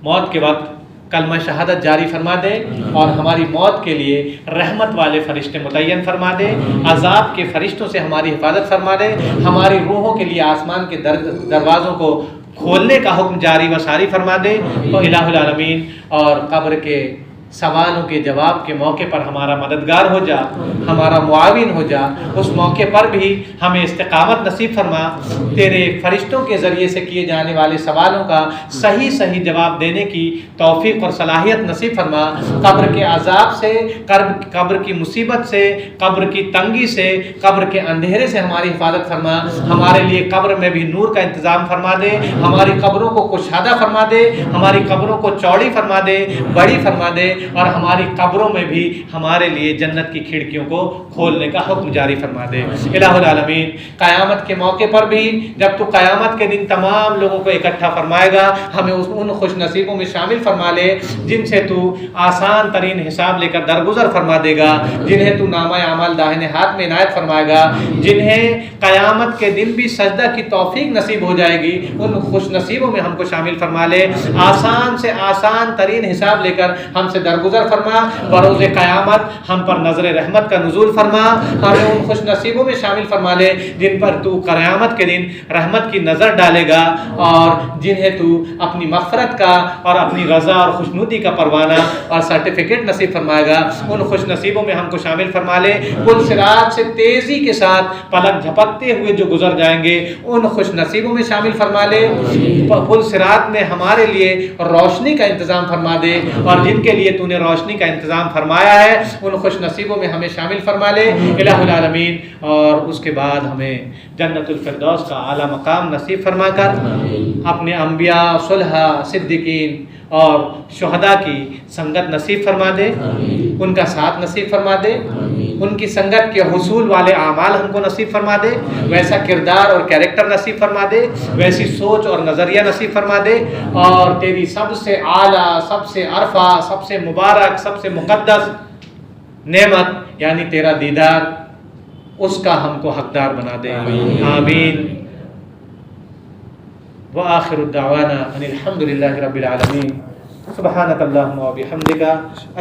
موت کے وقت کلمہ شہادت جاری فرما دے, اور ہماری موت کے لیے رحمت والے فرشتے متعین فرما دے, عذاب کے فرشتوں سے ہماری حفاظت فرما دے, ہماری روحوں کے لیے آسمان کے دروازوں کو کھولنے کا حکم جاری و ساری فرما دے. تو الہ العالمین اور قبر کے سوالوں کے جواب کے موقع پر ہمارا مددگار ہو جا، ہمارا معاون ہو جا، اس موقع پر بھی ہمیں استقامت نصیب فرما، تیرے فرشتوں کے ذریعے سے کیے جانے والے سوالوں کا صحیح صحیح جواب دینے کی توفیق اور صلاحیت نصیب فرما، قبر کے عذاب سے، قبر کی مصیبت سے، قبر کی تنگی سے، قبر کے اندھیرے سے ہماری حفاظت فرما، ہمارے لیے قبر میں بھی نور کا انتظام فرما دے، ہماری قبروں کو کشادہ فرما دے، ہماری قبروں کو چوڑی فرما دے، بڑی فرما دے، اور ہماری قبروں میں بھی ہمارے لیے جنت کی کھڑکیوں کو کھولنے کا حکم جاری فرما دے۔ الہ العالمین، قیامت کے موقع پر بھی جب تو قیامت کے دن تمام لوگوں کو اکٹھا فرمائے گا، ہمیں ان خوش نصیبوں میں شامل فرما لے جن سے تو آسان ترین حساب لے کر درگزر فرما دے گا، جنہیں تو نامہ اعمال داہنے ہاتھ میں عنایت فرمائے گا، جنہیں قیامت کے دن بھی سجدہ کی توفیق نصیب ہو جائے گی، ان خوش نصیبوں میں ہم کو شامل فرما لے۔ آسان سے آسان ترین حساب لے کر ہم سے درگزر فرما، بروز قیامت ہم پر نظر رحمت کا نزول فرما، ہمیں ان خوش نصیبوں میں شامل فرما لے جن پر تو قیامت کے دن رحمت کی نظر ڈالے گا، اور جنہیں تو اپنی مغفرت کا اور اپنی رضا اور خوشنودی کا پروانہ اور سرٹیفکیٹ نصیب فرمائے گا، ان خوش نصیبوں میں ہم کو شامل فرما لے۔ پل صراط سے تیزی کے ساتھ پلک جھپکتے ہوئے جو گزر جائیں گے ان خوش نصیبوں میں شامل فرما لے۔ پل صراط میں ہمارے لیے روشنی کا انتظام فرما دے، اور جن کے لیے تو نے روشنی کا انتظام فرمایا ہے ان خوش نصیبوں میں ہمیں شامل فرما لے الہ العالمین، اور اس کے بعد ہمیں جنت الفردوس کا اعلیٰ مقام نصیب فرما کر اپنے انبیاء، صلحاء، صدیقین اور شہداء کی سنگت نصیب فرما دے، ان کا ساتھ نصیب فرما دے، ان کی سنگت کے حصول والے اعمال ہم کو نصیب فرما دے، ویسا کردار اور کیریکٹر نصیب فرما دے، ویسی سوچ اور نظریہ نصیب فرما دے، اور تیری سب سے اعلیٰ، سب سے عرفہ، سب سے مبارک، سب سے مقدس نعمت یعنی تیرا دیدار، اس کا ہم کو حقدار بنا دے، آمین۔ وآخر الدعوانا ان الحمد للہ رب العالمین، سبحانک اللہم و بحمدک۔